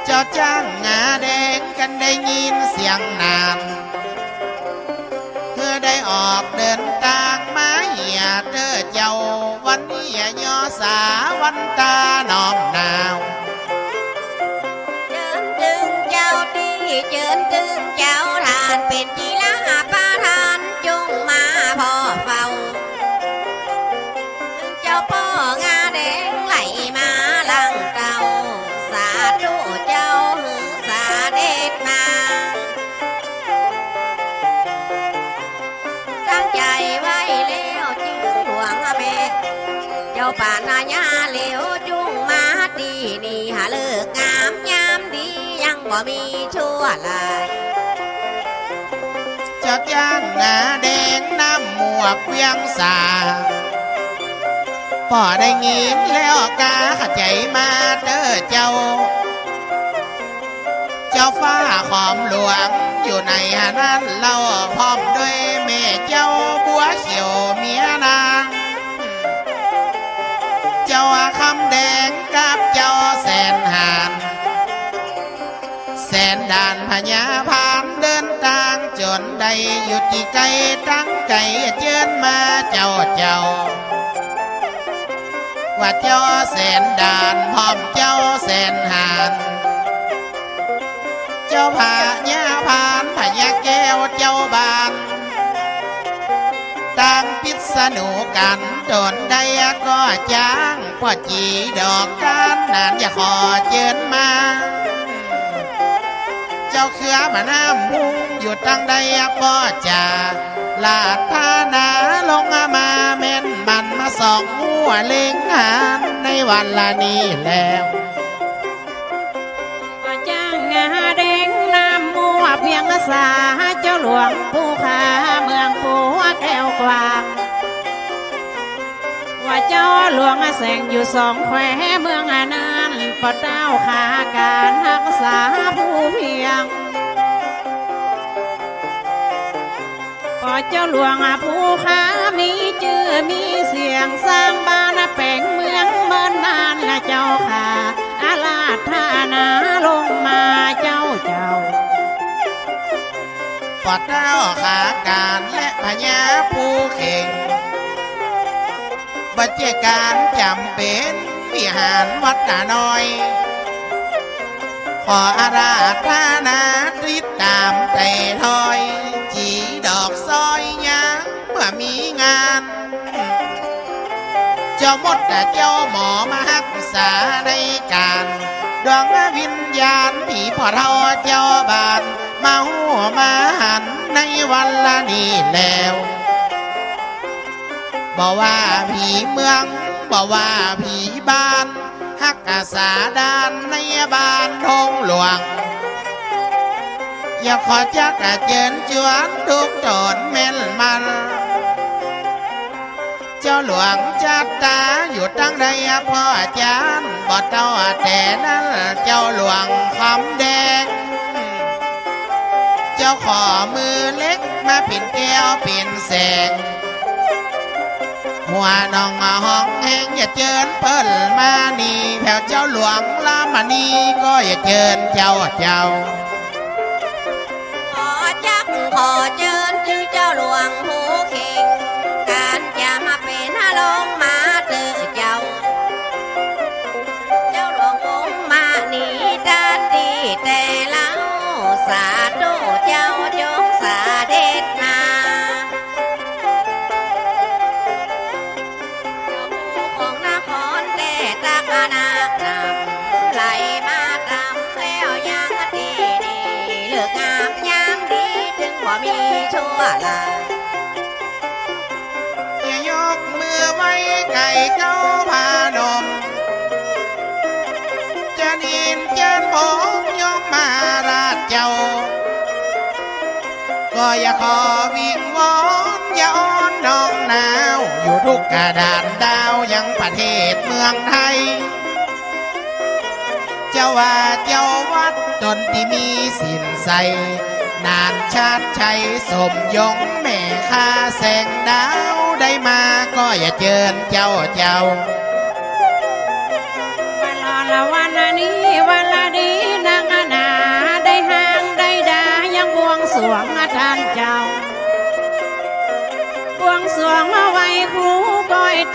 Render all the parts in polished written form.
เจ้าจ้างงาแดงกันได้ยินเสียงนานเพื่อได้ออกเดินทางมาเหี่ยเด้อเจ้าวันนี้ยอสาวันตาน้อมนาวเจิญตึงเจ้าตีเจิญตึงเจ้าทานเป็นจีลาปาทานจงมาพ่อเฝ้าตึงเจ้าพ่องาแดงไหลมาลังเก่าสาธุเจ้าหือสาเด็ดมาตั้งใจไว้แล้วจึงหลวงแม่เจ้าป่านาญาเหลวจุงมาดีนี่หาเลิกงามยามดียังบ่มีชั่วลายเจ้าจ้างงาแดงน้ำหมวกเวียงสาพอได้ยินแล้วกาขัดใจมาเด้อเจ้าฟ้าขอมหลวงอยู่ในนั้นเราพร้อมด้วยแม่เจ้าบัวเขียวเมียนางเจ้าคำแดงกับเจ้าแสนหานแสนด่านพญาพานเดินทางจนได้หยุดที่ไกลตั้งใจเชิญมาเจ้าว่าเจ้าแสนด่านพร้อมเจ้าแสนหานเจ้าพญาพานพญาแก้วเจ้าบานต่างพิษณุกันโดนได้ก็จ้างพ่อจีดอกการนานอย่าขอเจิญมาเจ้าเครือมาน้ำมุงอยู่ตั้งใดพ่อจ่าลาดพานาลงมาเม่นมันมาส่องหัวเล็งหานในวันละนี้แล้วจ้างงาแดงน้ำมัวเพียงสาเจ้าหลวงปู่ขาเมืองปู่แก้วกวางว่าเจ้าหลวงแสงอยู่สองแควเมืองนั้นปอดเต้าขาการรักษาผู้เพียงพอเจ้าหลวงผู้ขามีชื่อมีเสียงสร้างบ้านแปลงเมืองเมืองนานละเจ้าขาอาลาธนาลงมาเจ้าปอดเต้าขาการและพญาผู้เข่งบัจเจการจำเป็นวิหารวัดน้อยขออาราธนาติดตามไต่ถอยจีดอกซอยยางเมื่อมีงานเจ้ามดแต่เจ้าหมอมารักษาในการดวงวิญญาณผีพ่อเท่าเจ้าบานมาหัวมาหันในวันละนี้แล้วบอกว่าผีเมืองบอกว่าผีบ้านฮักอาสาดานในบ้านทงหลวงอย่าขอจักเจิญจวนทุกโจรเม่นมันเจ้าหลวงจัดตาอยู่ตั้งใดพ่อจานบ่เต้าแต่นั้นเจ้าหลวงคำแดงเจ้าขอมือเล็กมาปิ่นแก้วปิ่นแสงหัวน้องห้องแห้งอย่าเจิญเพิ่นมานี่แผ่วเจ้าหลวงลามานี่ก็อย่าเจิญเจ้าขอจักขอเจิญจึงเจ้าหลวงผู้เข่งการจะมาเป็นลงมาเตือเจ้าหลวงองค์มานี่ดัดดีแต่เล่าสาธุเจ้าจงสาเด็ดมาเจ้าผู้ของนครแต่ตากนานำไหลมาตามแล้วยังดีเลือกงามยังดีจึงบ่มีชั่วลายอย่ายกมือไว้ไก่เก้าพานมจะนินเจนผมยกมาราชเจ้าก็อย่าขอวิงวอนอย่าอ้อนน้องหนาวอยู่ทุกกระดานดาวยังประเทศเมืองไทยเจ้าว่าเจ้าวัดตนที่มีสินใสนานชาติชัยสมยงแม่ข้าแสงดาวได้มาก็อย่าเจิญเจ้าวันละวันนี้วันละดีนั่ง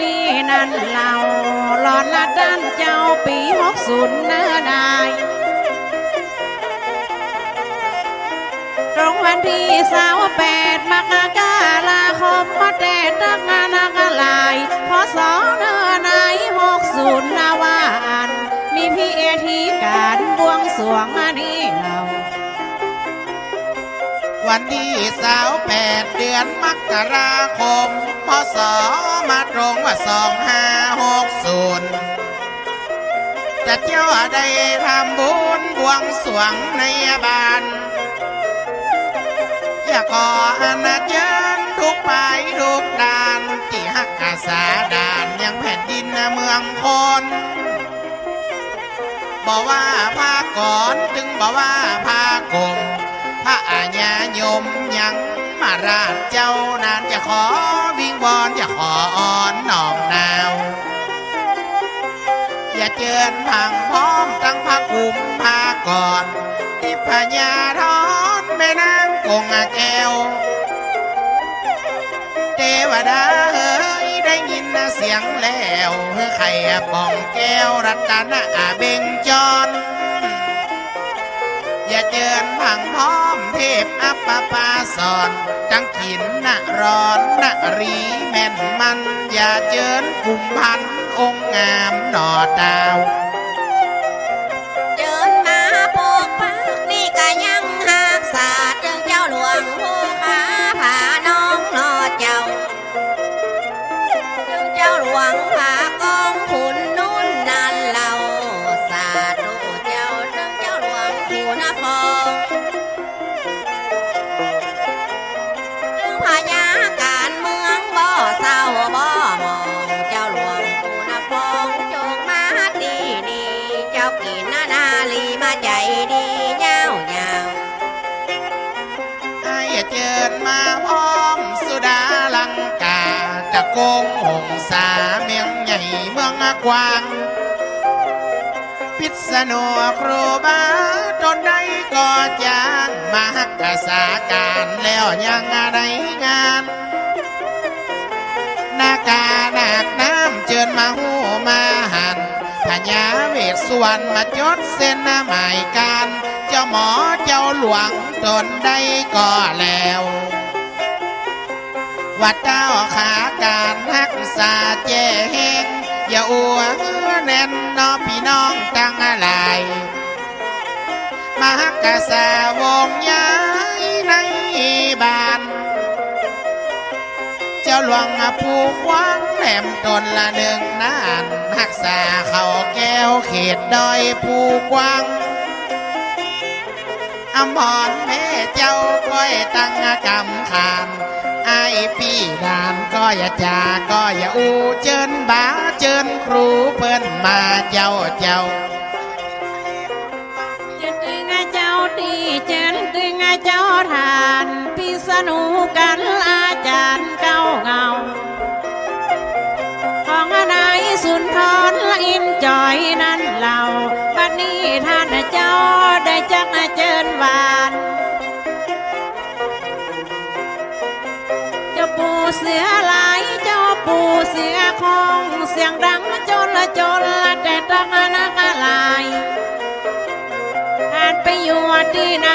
ตีนั่นเราหลอนละด้านเจ้าปี60เนื้อได้ตรงวันที่28มกราคมมาแต่ตั้งนาคลายพศเนื้อใน60นาวานมีพิธีการบวงสรวงอันนี้เราวันที่28เดือนมกราคมพศมาตรงว่า2560จะเจ้าได้ทำบุญบวงสรวงในบ้านอยากขออนาเชิญทุกไปทุกด่านที่ฮักกาสาด่านยังแผ่นดินเมืองคนบอกว่าพาก่อนจึงบอกว่าพากงพระอาญายมยังมาราชเจ้านานจะขอวิงวอนจะขออ่อนน้องนาวอย่าเจิญพังพร้อมตั้งพระกุมพาก่อนที่พญาทอนแม่นางกงแก้วเทวดาเฮ้ยได้ยินเสียงแล้วเฮ้ยไข่ป่องแก้วรัตนะเบ่งจรอย่าเจิญพังพร้อมเทพอัปปาสอนจังขินนร้อนนรีแม่นมันอย่าเจิญกุมพันองค์งามหน่อดาวเดินมาโปกปักนี่ก็ยังหักษาจึงเจ้าหลวงผู้ขาผาน้องนอเจ้าจึงเจ้าหลวงผากองขุนนุ่นนันเหล่าสาธุเจ้าจึงเจ้าหลวงผู้นครจึงพญาการเมืองบ่เศร้าบ่มองเจ้าหลวงผู้นครจงมาดีนี่เจ้ากินนาลีมาใจดียาวยาวอย่าเจิญมาพร้อมสุดาลังกาตะโกงหงสาเมืองใหญ่เมืองกว้างพิษณุครูบาตนใดก็จางมาหักษาการแล้วยังได้งานนากานาคน้ำเจิญมาหูมาหันพญาเวสสุวรรณมาจดเส้นหมายการเจ้าหมอเจ้าหลวงตนได้ก็แล้วว่าเจ้าขาการหักษาแจ้แหงอย่าอ้วแน่นน้อพี่น้องตั้งอะไรมาหักกษาวงย้ายในบ้านเจ้าหลวงผู้คว้างแหลมตนละหนึ่งนานหักษาเขาแก้วเขตดอยผู้กว้างอมรแม่เจ้าก้อยตั้งกำขานไอพี่ดานก็อย่าจาก็อย่าอูเจิญบาเจิญครูเพิ่นมาเจ้าเจิญตึงเจ้าตีเจิญตึงเจ้าทานพิษณุกันอาจารย์เก้าเงาของนายสุนทรอินจอยนั่นเหล่าบัดนี้ท่านเจ้าได้จักเจิญวานเจ้าปู่เสือหลายเจ้าปู่เสือคงเสียงดังจนละแต่ตั้งนักลายท่านไปอยู่ที่ไหน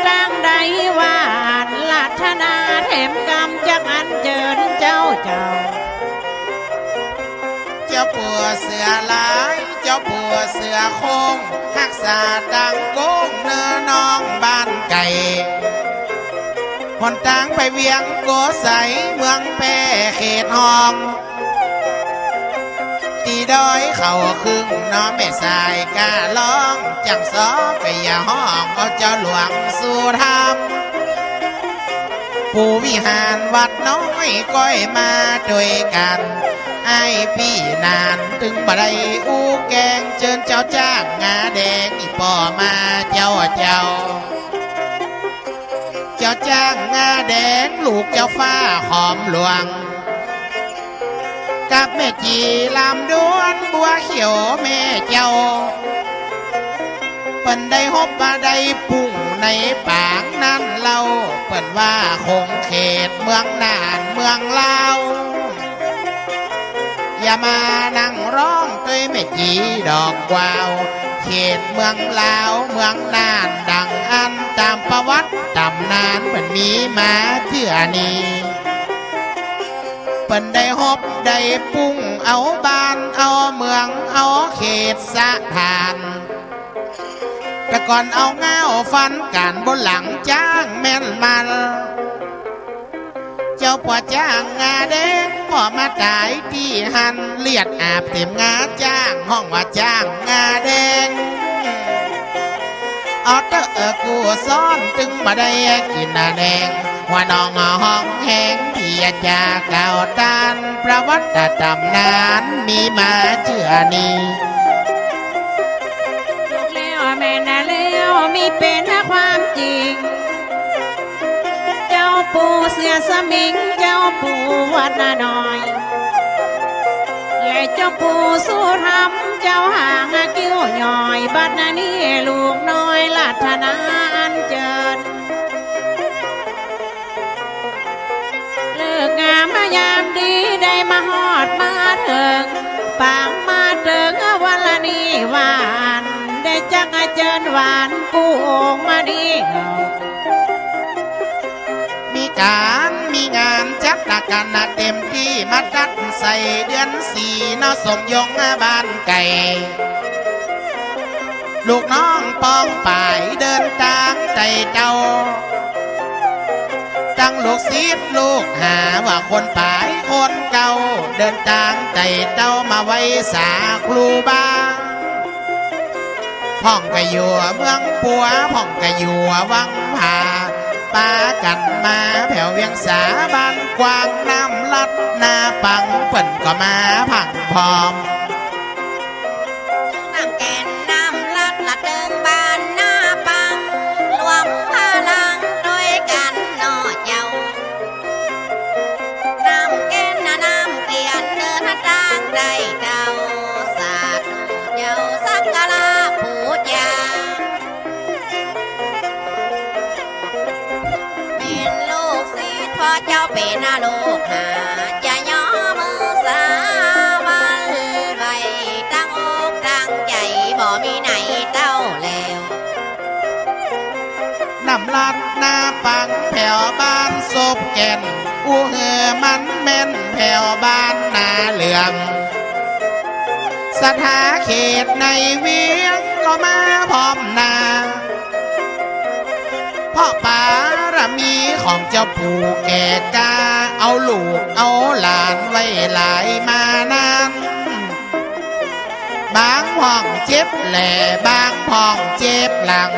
ตั้งใดวานลัทนาแถมกำจักอันเจิญเจ้าเจ้าผัวเสือหลายเจ้าผัวเสือโคงหักษาดังโกงเนื้อน้องบ้านไก่คนต่างไปเวียงโกใสเมืองแพร่เขตห้องตีดอยเข่าครึ่งน้องแม่สายกาล้องจังซอไปอย่าห้องเอาเจ้าหลวงสู่ธรรมผู้วิหารวัดน้อยก้อยมาด้วยกันไอพี่นานถึงบ่ได้อู้แกงเชิญเจ้าจ้างงาแดงอีป่อมาเจ้าจ้างงาแดงลูกเจ้าฟ้าหอมหลวงกับแม่จีลำดวนบัวเขียวแม่เจ้าเปิ้นได้ฮบมาได้ปุ่งในปางนั้นเล่าเปิ้นว่าคงเขตเมืองนานเมืองลาว อย่ามานั่งร้องเกยไม่จีดอกกวาวเขตเมืองลาวเมืองน่านดังอันตามประวัติตำนานเปิ่นมีมาเชื่อนี้เปิ่นได้ฮบได้ปุ้งเอาบ้านเอาเมืองเอาเขตสะทานแต่ก่อนเอาเงาฟันการบนหลังจ้างแม่นมันเจ้าพ่อจ้างงาแดงพ่อมาตายที่หันเลียดอาบเต็มงาจ้างห้องว่าจ้างงาแดงเอาเตอกูซ้อนตึงมาได้กินนาแดงหัวน้องห้องแห้งที่จากเก่าตานประวัติตำนานมีมาเชื่อนี้แล้วแม่น่ะแล้วมีเป็นความจริงเจ้าปู่เสียสมิงเจ้าปู่วัดนาน้อยและเจ้าปู่สู้ทำเจ้าหางกิ้วหน่อยบัดนานี้ลูกน้อยลัทนาอันเจิญเลิกงามมายามดีได้มาฮอดมาถึงปางมาถึงวันละนี้หวานได้จังเจิญหวานกู้องมาดีมีการมีงานจัดละกันเต็มที่มาจัดใส่เดือนสี่นอสมยงบ้านไก่ลูกน้องปองป่ายเดินตามใจเจ้าตั้งลูกศิษย์ลูกหาว่าคนป่ายคนเก่าเดินตามใจเจ้ามาไว้สาครูบาพ่องกะอยู่เมืองปัวพ่องกะอยู่วังผาปากันมาแผ่วเวียงสาบ้านกวางน้ำลัดนาปังเปิ่นก็มาผังพร้อมน้ำแกนน้ำลัดละเดิงบ้านหน้าปังรวมพลังด้วยกันนอเจ้าน้ำแกนน้ำเกียนเดินทางได้เจ้าสาธุเจ้าสักการะผู้ยาพอเจ้าเป็นลูกหาจะย่อมือสาวันไว้ตั้งอกตั้งใจบ่มีไหนเต้าแล้วน้ำลัดหน้าปังแผ่วบ้านศพแก่นอู้เหือมันแม่นแผ่วบ้านนาเหลืองสถาเขตในเวียงก็มาพร้อมนาพ่อป่ารมีของเจ้าปู่แก่กาเอาลูกเอาหลานไว้หลายมานานบางห้องเจ็บแหล่บางห้องเจ็บหลัง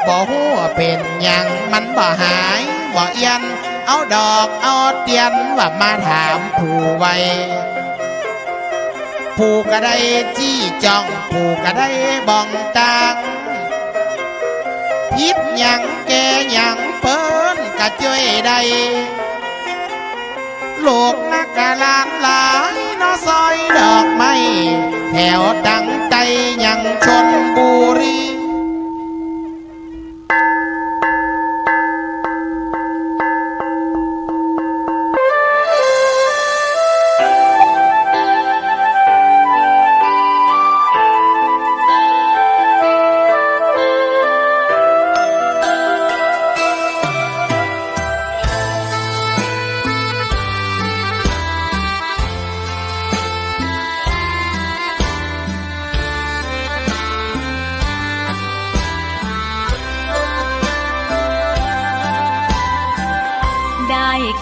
บ่หัวเป็นยังมันบ่หายบ่เอียนเอาดอกเอาเตียนว่ามาถามผู้ไว้ผู้ก็ได้จี้จ้องผู้ก็ได้บ้องตางพิษยังแกยังเปิ้นกะช่วยได้ลูกนักกะลานหลายนอซอยดอกไม้แถวดังใจยังชนบุรี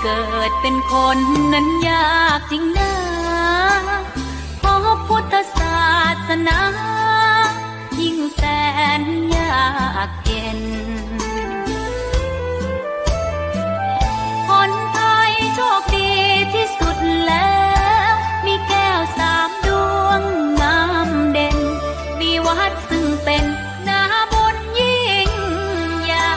เกิดเป็นคนนั้นยากจริงนะเพราะพุทธศาสนายิ่งแสนยากเย็นคนไทยโชคดีที่สุดแล้วมีแก้ว3 ดวงงามเด่นมีวัดซึ่งเป็นนาบุญยิ่งใหญ่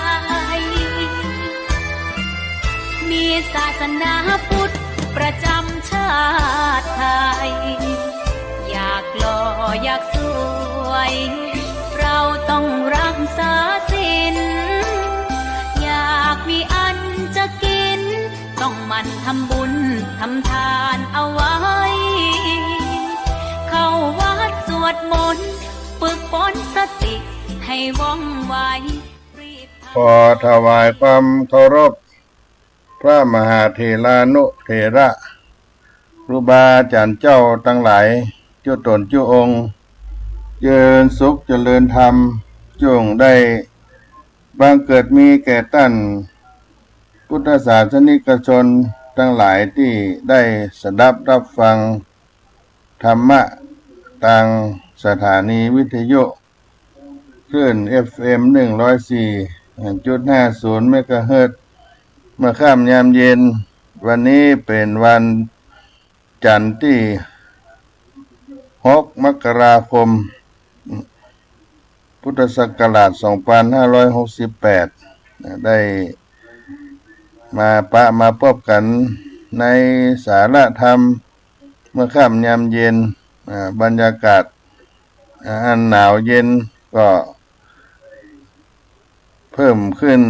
มีศาสนาพุทธประจำชาติไทยอยากหล่ออยากสวยเราต้องรักษาศีลอยากมีอันจะกินต้องหมั่นทำบุญทำทานเอาไว้ อนสติให้ว่องไวรีบ ขอถวายความเคารพพระมหาเถรานุเถระครูบาอาจารย์เจ้าทั้งหลายจุตนจุองค์เจริญสุขเจริญธรรมจงได้บังเกิดมีแก่ท่านพุทธศาสนิกชนทั้งหลายที่ได้สดับรับฟังธรรมะทางสถานีวิทยุคลื่น FM 104.50 เมกะเฮิรตซ์เมื่อค่ำยามเย็นวันนี้เป็นวันจันทร์ที่6 มกราคม พุทธศักราช 2568 ได้มาพบกันในสาระธรรมเมื่อค่ำยามเย็นบรรยากาศอันหนาวเย็นก็เพิ่มขึ้น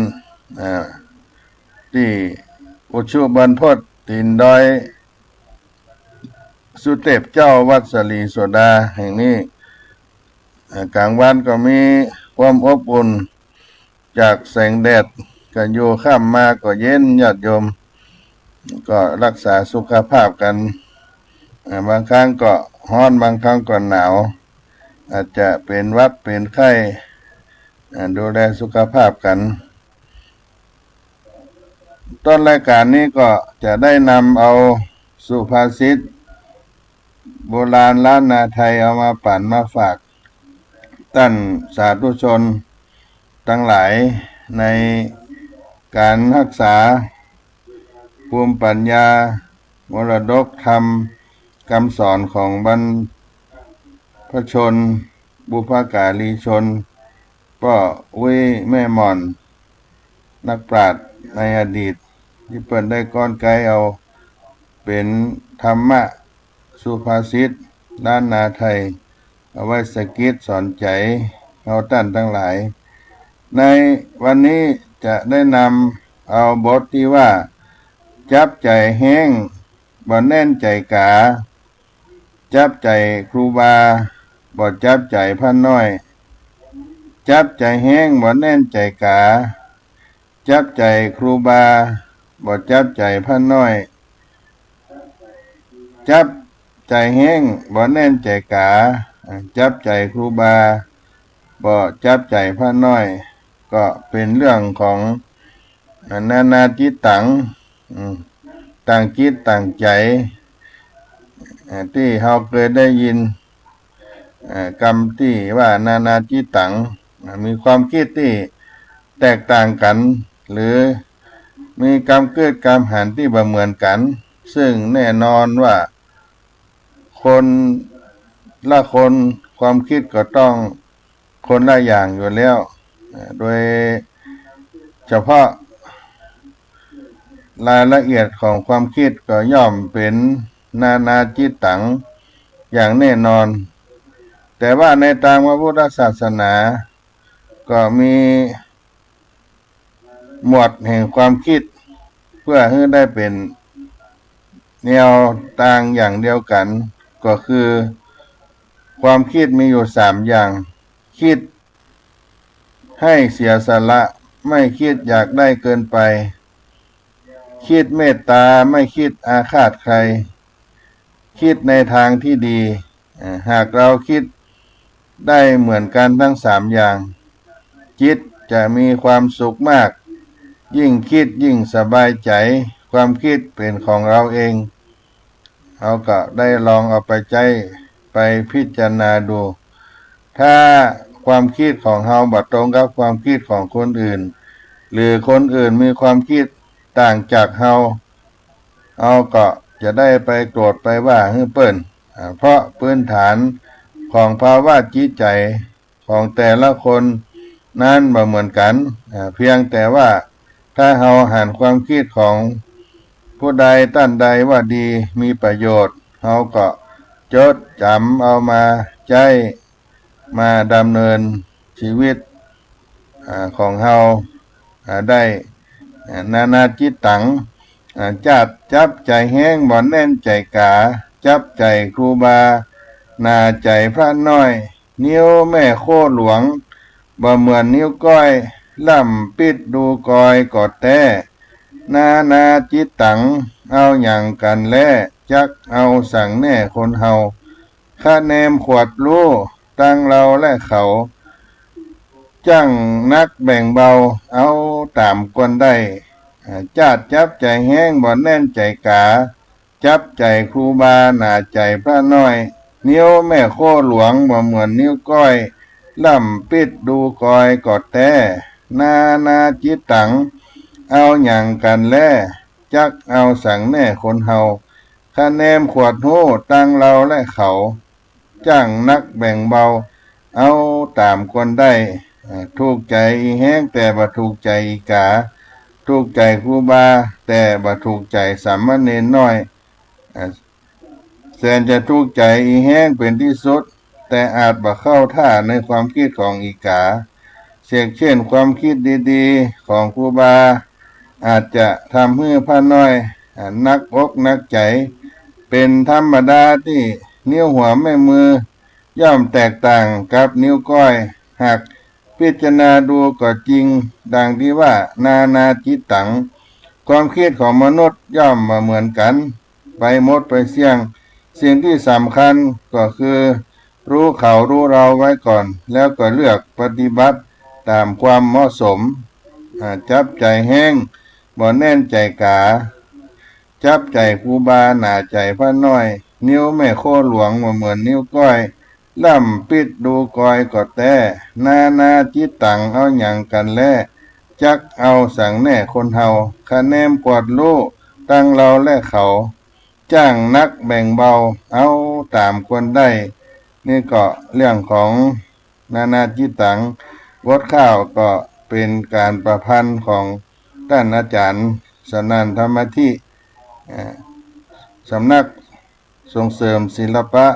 ที่อุชุบรรพตตีนดอยสุเทพเจ้าวัดสลีโสดาแห่งนี้กลางวันก็มีความอบอุ่นจากแสงแดดก็อยู่ค่ำมาก็เย็นญาติโยมก็รักษาสุขภาพกันบางครั้งก็ร้อนบางครั้งก็หนาวอาจจะเป็นหวัดเป็นไข้ดูแลสุขภาพกันต้นรายการนี้ก็จะได้นำเอาสุภาษิตโบราณล้านนาไทยเอามาปั่นมาฝากท่านสาธุชนทั้งหลายในการรักษาภูมิปัญญามรดกธรรมคำสอนของบรรพชนบุพการีชนก็แม่หม่อนนักปราชญ์ในอดีตที่เปิดได้ก้อนไกเอาเป็นธรรมะสุภาษิตล้านนาไทยเอาไว้สกิดสอนใจเอาท่านทั้งหลายในวันนี้จะได้นำเอาบทที่ว่าจับใจแห้งบ่แน่นใจกาจับใจครูบาบ่จับใจพระน้อยจับใจแห้งบ่แน่นใจกาจับใจครูบาบ่จับใจพระน้อยจับใจแห้งบ่แน่นใจกาจับใจครูบาบ่จับใจพระน้อยก็เป็นเรื่องของนานาจิตตังต่างจิตต่างใจที่เราเคยได้ยินคำที่ว่านานาจิตตังมีความคิดที่แตกต่างกันหรือมีกรรมเกิดกรรมหันที่บ่เหมือนกันซึ่งแน่นอนว่าคนละคนความคิดก็ต้องคนละอย่างอยู่แล้วโดยเฉพาะรายละเอียดของความคิดก็ย่อมเป็นนานาจิตตังอย่างแน่นอนแต่ว่าในทางพระพุทธศาสนาก็มีหมวดแห่งความคิดเพื่อให้ได้เป็นแนวทางอย่างเดียวกันก็คือความคิดมีอยู่3อย่างคิดให้เสียสละไม่คิดอยากได้เกินไปคิดเมตตาไม่คิดอาฆาตใครคิดในทางที่ดีหากเราคิดได้เหมือนกันทั้ง3อย่างจิตจะมีความสุขมากยิ่งคิดยิ่งสบายใจความคิดเป็นของเราเองเราก็ได้ลองเอาไปใจไปพิจารณาดูถ้าความคิดของเราบ่ตรงกับความคิดของคนอื่นหรือคนอื่นมีความคิดต่างจากเราก็จะได้ไปโกรธไปว่าให้เปิ้นเพราะพื้นฐานของภาวะจิตใจของแต่ละคนนั้นบ่เหมือนกันเพียงแต่ว่าถ้าเราหันความคิดของผู้ใดท่านใดว่าดีมีประโยชน์เราก็จดจำเอามาใช้มาดำเนินชีวิตของเราได้นานาจิตตังจับใจแห้งบ่แน่นใจกาจับใจครูบานาใจพระน้อย นิ้วแม่โคหลวงบ่เหมือนนิ้วก้อยล่ำปิดดูกอยกอดแต่นาจิตตังเอาอย่างกันแลจักเอาสั่งแน่คนเฮาค่าแนมขวดรู้ตั้งเราและเขาจังนักแบ่งเบาเอาตามกวนได้จาดจับใจแห้งบ่แน่นใจกาจับใจครูบาหน้าใจพระน้อยนิ้วแม่โคหลวงบ่เหมือนนิ้วก้อยล่ำปิดดูกอยกอดแต่นาจิตตังเอาอย่างกันแลจักเอาสั่งแน่คนเฮาคะแนนขวดหูตั้งเราและเขาจ้างนักแบ่งเบาเอาตามคนได้ถูกใจอีแห้งแต่บ่ถูกใจอีกาถูกใจครูบาแต่บ่ถูกใจสามเณรน้อยแสนจะถูกใจอีแห้งเป็นที่สุดแต่อาจบ่เข้าท่าในความคิดของอีกาเช่นความคิดดีๆของครูบาอาจจะทำให้พระน้อยนักอกนักใจเป็นธรรมดาที่นิ้วหัวแม่มือย่อมแตกต่างกับนิ้วก้อยหากพิจารณาดูก็จริงดังที่ว่านาจิตตังความคิดของมนุษย์ย่อมมาเหมือนกันไปหมดไปเสี่ยงสิ่งที่สำคัญก็คือรู้เขารู้เราไว้ก่อนแล้วก็เลือกปฏิบัติตามความเหมาะสมจับใจแห้งบ่แน่นใจกาจับใจครูบาหน้าใจพระน้อยนิ้วแม่โคหลวงบ่เหมือนนิ้วก้อยล่ำปิดดูกอยกอดแต่นาจิตตังเอาอย่างกันแลจักเอาสั่งแน่คนเฮาคะแนนกวดรู้ตั้งเราและเขาจ้างนักแบ่งเบาเอาตามควรได้นี่ก็เรื่องของนาจิตตังบทข้าวก็เป็นการประพันธ์ของท่านอาจารย์สนั่นธรรมธิสำนักส่งเสริมศิลปะ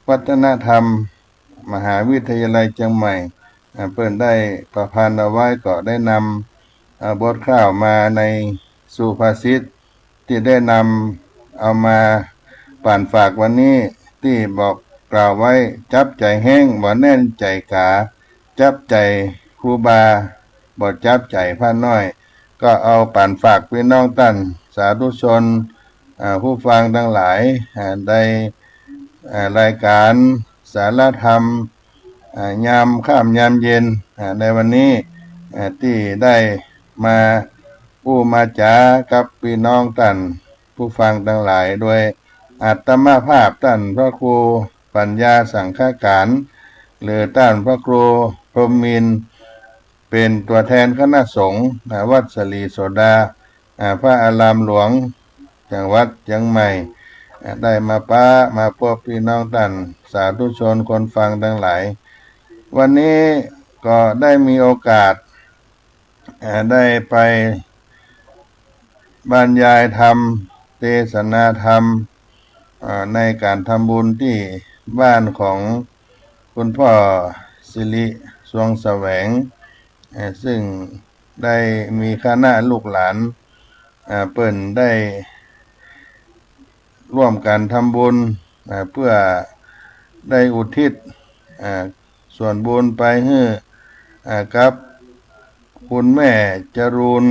วัฒนธรรมมหาวิทยาลัยเชียงใหม่เพิ่นได้ประพันธ์เอาไว้ก็ได้นำบทข้าวมาในสุภาษิตที่ได้นำเอามาป่านฝากวันนี้ที่บอกกล่าวไว้จับใจแห้งบ่แน่นใจกาจับใจครูบาบ่จับใจพระน้อยก็เอาป่านฝากพี่น้องท่านสาธุชนผู้ฟังทั้งหลายได้รายการสารธรรมยามค่ำยามเย็นในวันนี้ที่ได้มาอู้มาจากับพี่น้องท่านผู้ฟังทั้งหลายโดยอาตมาภาพท่านพระครูปัญญาสังฆการหรือท่านพระครูพรหมินทร์เป็นตัวแทนคณะสงฆ์วัดสลีโสดาพระอารามหลวงจังหวัดเชียงใหม่ได้มาพบพี่น้องท่านสาธุชนคนฟังทั้งหลายวันนี้ก็ได้มีโอกาสได้ไปบรรยายธรรมเทศนาธรรมในการทำบุญที่บ้านของคุณพ่อสิริสวงแสวงซึ่งได้มีคณะลูกหลานเปิ้นได้ร่วมกันทำบุญเพื่อได้อุทิศส่วนบุญไปให้กับคุณแม่จรูน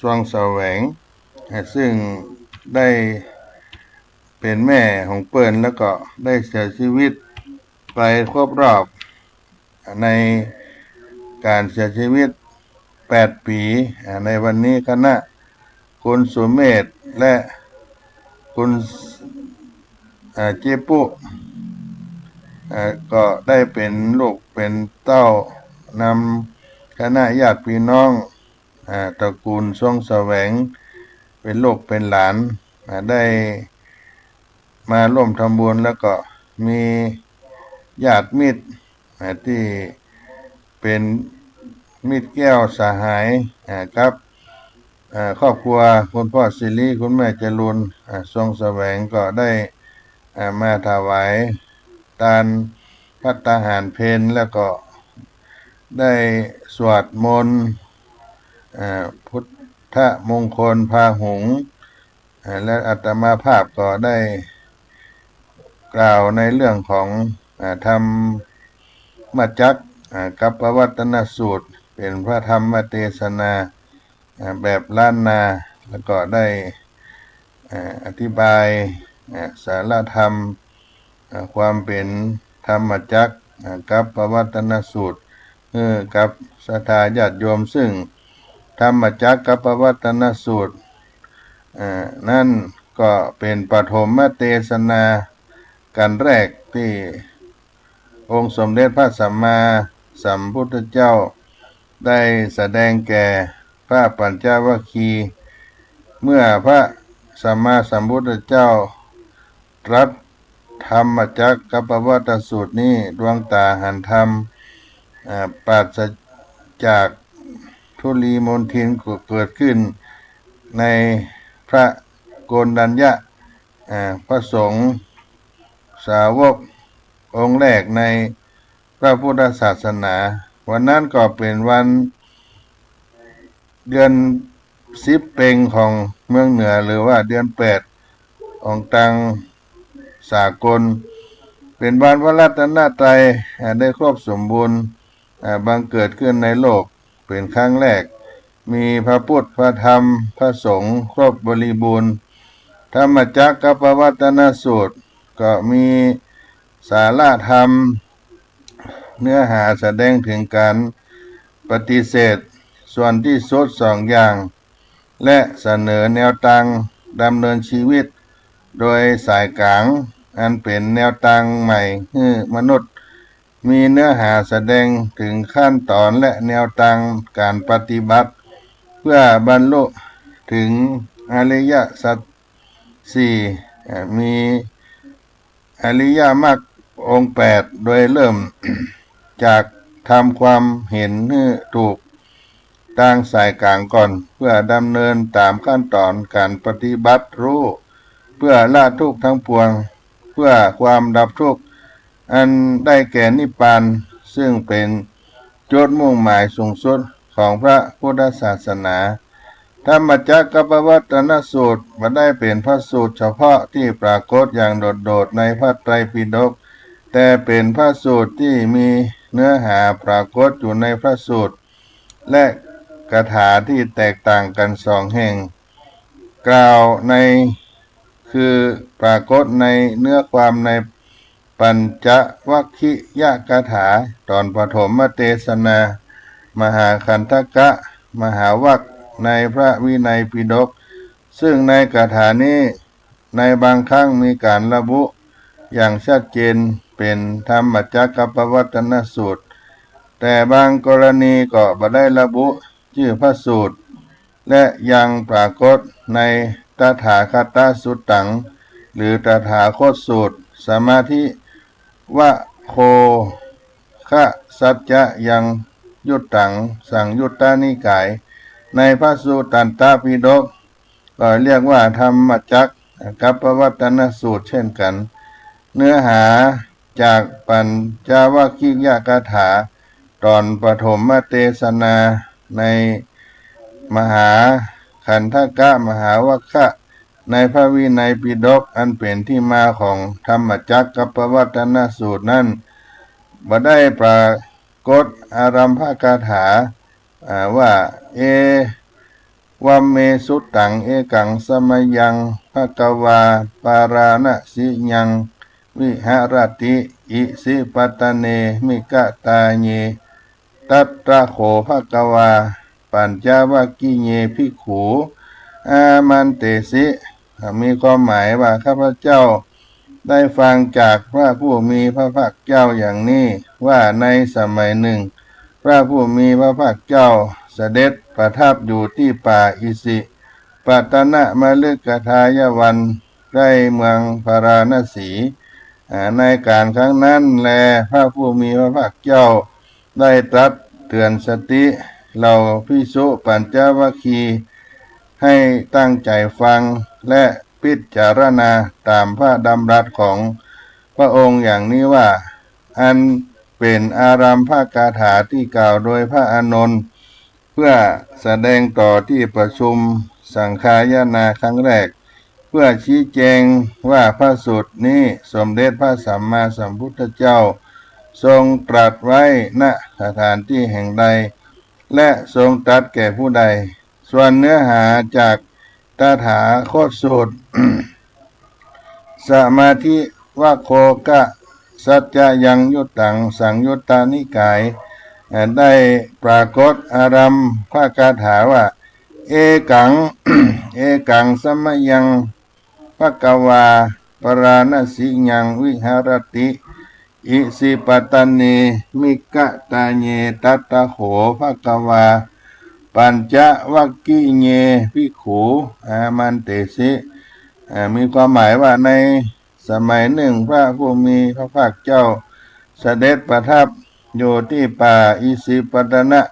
สวงแสวงซึ่งได้เป็นแม่ของเปิ้นแล้วก็ได้เสียชีวิตไปครบรอบในการเสียชีวิต8 ปีในวันนี้คณะคุณสุเมธและคุณเจปุก็ได้เป็นลูกเป็นเต้านำคณะญาติพี่น้องตระกูลทรงแสวงเป็นลูกเป็นหลานได้มาร่วมทำบุญแล้วก็มีญาติมิตรที่เป็นมิตรแก้วสหายครับครอบครัวคุณพ่อสิริคุณแม่จรูนทรงแสวงก็ได้มาถวายทานภัตตาหารเพลแล้วก็ได้สวดมนต์พุทธมงคลพาหุงและอาตมาภาพก็ได้กล่าวในเรื่องของท มจักรกัปปวัตตนสูตรเป็นพระธรรมเทศนาแบบล้านนาแล้วก็ได้อธิบายสารธรรมความเป็นธรรมจักรกัปปวัตตนสูตรกับศรัทธาญาติโยมซึ่งธรรมจักรกัปปวัตตนสูตรนั่นก็เป็นปฐมเทศนากันแรกที่องค์สมเด็จพระสัมมาสัมพุทธเจ้าได้แสดงแก่พระปัญจวัคคีย์เมื่อพระสัมมาสัมพุทธเจ้าตรัสธรรมจักรกัปปวัตตสูตรนี้ดวงตาหันธรรมปราศจากทุลีมนทินเกิดขึ้นในพระโกณฑัญญะพระสงฆ์สาวกองค์แรกในพระพุทธศาสนาวันนั้นก็เป็นวันเดือน10เพ็งของเมืองเหนือหรือว่าเดือน8ของทางสากลเป็นวันพระรัตนตรัยได้ครบสมบูรณ์บังเกิดขึ้นในโลกเป็นครั้งแรกมีพระพุทธพระธรรมพระสงฆ์ครบบริบูรณ์ธรรมจักรกัปปวัตตนสูตรก็มีสาระธรรมเนื้อหาแสดงถึงการปฏิเสธส่วนที่สุด2อย่างและเสนอแนวทางดำเนินชีวิตโดยสายกลางอันเป็นแนวทางใหม่ให้มนุษย์มีเนื้อหาแสดงถึงขั้นตอนและแนวทางการปฏิบัติเพื่อบรรลุถึงอริยสัจ4มีอริยมรรคองค์8โดยเริ่มจากทำความเห็นให้ถูกทางสายกลางก่อนเพื่อดำเนินตามขั้นตอนการปฏิบัติรู้เพื่อละทุกข์ทั้งปวงเพื่อความดับทุกข์อันได้แก่นิพพานซึ่งเป็นจุดมุ่งหมายสูงสุดของพระพุทธศาสนาธรรมจักรกัปปวัตตนสูตรไม่ได้เป็นพระสูตรเฉพาะที่ปรากฏอย่างโดดๆในพระไตรปิฎกแต่เป็นพระสูตรที่มีเนื้อหาปรากฏอยู่ในพระสูตรและคาถาที่แตกต่างกัน2แห่งกล่าวในคือปรากฏในเนื้อความในปัญจวัคคิยคาถาตอนปฐมเทศนามหาคันธกะมหาวรรคในพระวินัยปิฎกซึ่งในคาถานี้ในบางครั้งมีการระบุอย่างชัดเจนเป็นธรรมจักรกัปปวัตตนสูตรแต่บางกรณีก็บ่ได้ระบุชื่อพระสูตรและยังปรากฏในตถาคตสุตตังหรือตถาคตสูตรสมาธิวะโคคะสัจจะยังยุตตังสังยุตตานิกายในพระสูตรตันตปิฎกก็เรียกว่าธรรมจักรกัปปวัตตนสูตรเช่นกันเนื้อหาจากปัญจวัคคียคาถาตอนปฐมเทศนาในมหาคันธกะมหาวรรคะในพระวินัยปิฎกอันเป็นที่มาของธรรมจักรกัปปวัตตนสูตรนั้นบ่ได้ปรากฏอารัมภคาถาว่าเอวัมเมสุตตังเอกังสมยังภกวาปาราณสิยังวิหารติอิสิปตเนมิกะตาเยตัตตะโขภกวาปัญจวัคคีเยภิกขุอามันเตสิมีความหมายว่าข้าพเจ้าได้ฟังจากพระผู้มีพระภาคเจ้าอย่างนี้ว่าในสมัยหนึ่งพระผู้มีพระภาคเจ้าเสด็จประทับอยู่ที่ป่าอิสิปตนะมฤคทายวันใกล้เมืองพาราณสีในการครั้งนั้นแลพระผู้มีพระภาคเจ้าได้ตรัสเตือนสติเราภิกษุปัญจวัคคีย์ให้ตั้งใจฟังและพิจารณาตามพระดำรัสของพระองค์อย่างนี้ว่าอันเป็นอารัมภคาถาที่กล่าวโดยพระอานนท์เพื่อแสดงต่อที่ประชุมสังฆายนาครั้งแรกเพื่อชี้แจงว่าพระสูตรนี้สมเด็จพระสัมมาสัมพุทธเจ้า ทรงตรัสไว้ณสถานที่แห่งใดและทรงตรัสแก่ผู้ใดส่วนเนื้อหาจากตถาคตสูตร สมาธิวโคกะสัจจยังยุตตังสังยุตตานิกายได้ปรากฏอารัมภคาถาว่าเอกัง เอกังสมยังภกวาปราณสิยังวิหารติอิสิปตตเนมิกะตาเยตัตตะโหภกวาปัญจวัคคีเยภิกขุอามันเตสิมีความหมายว่าในสมัยหนึ่งพระผู้มีพระภาคเจ้าเสด็จประทับอยู่ที่ป่าอิสิปตนะ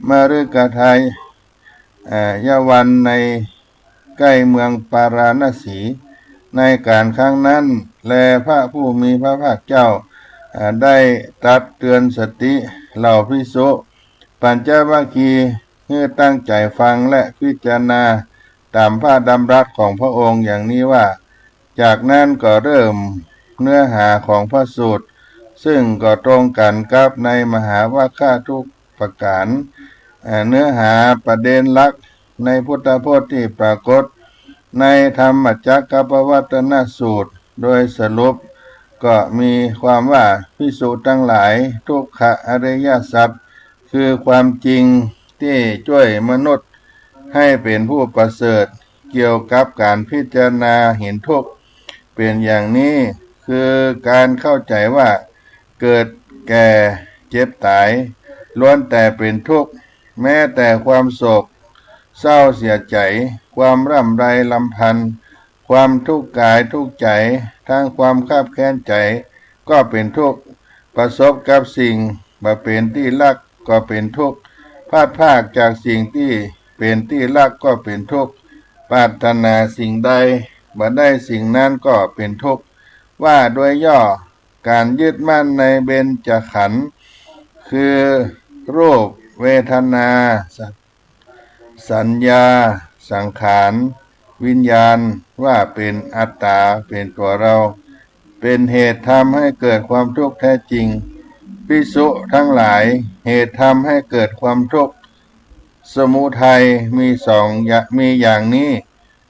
มฤคทายยวันในใกล้เมืองปาราณสีในการครั้งนั้นแลพระผู้มีพระภาคเจ้าได้ตรัสเตือนสติเหล่าภิกษุปัญจวัคคีย์ให้ตั้งใจฟังและพิจารณาตามพระดำรัสของพระองค์อย่างนี้ว่าจากนั้นก็เริ่มเนื้อหาของพระสูตรซึ่งก็ตรงกันกับในมหาวาคทุกประการเนื้อหาประเด็นหลักในพุทธพจน์ที่ปรากฏในธรรมจักรปวัตตนสูตรโดยสรุปก็มีความว่าภิกษุทั้งหลายทุกขอริยสัจคือความจริงที่ช่วยมนุษย์ให้เป็นผู้ประเสริฐเกี่ยวกับการพิจารณาเห็นทุกข์เป็นอย่างนี้คือการเข้าใจว่าเกิดแก่เจ็บตายล้วนแต่เป็นทุกข์แม้แต่ความโศกเศร้าเสียใจความร่ำไรลำพันธ์ความทุกข์กายทุกข์ใจทั้งความคับแค้นใจก็เป็นทุกข์ประสบกับสิ่งบ่เป็นที่รักก็เป็นทุกข์พลาดพลาดจากสิ่งที่เป็นที่รักก็เป็นทุกข์ปรารถนาสิ่งใดบ่ได้สิ่งนั้นก็เป็นทุกข์ว่าโดยย่อการยึดมั่นในเบญจขันธ์คือรูปเวทนาสัญญาสังขารวิญญาณว่าเป็นอัตตาเป็นตัวเราเป็นเหตุทำให้เกิดความทุกข์แท้จริงภิกษุทั้งหลายเหตุทำให้เกิดความทุกข์สมุทัยมีอย่างนี้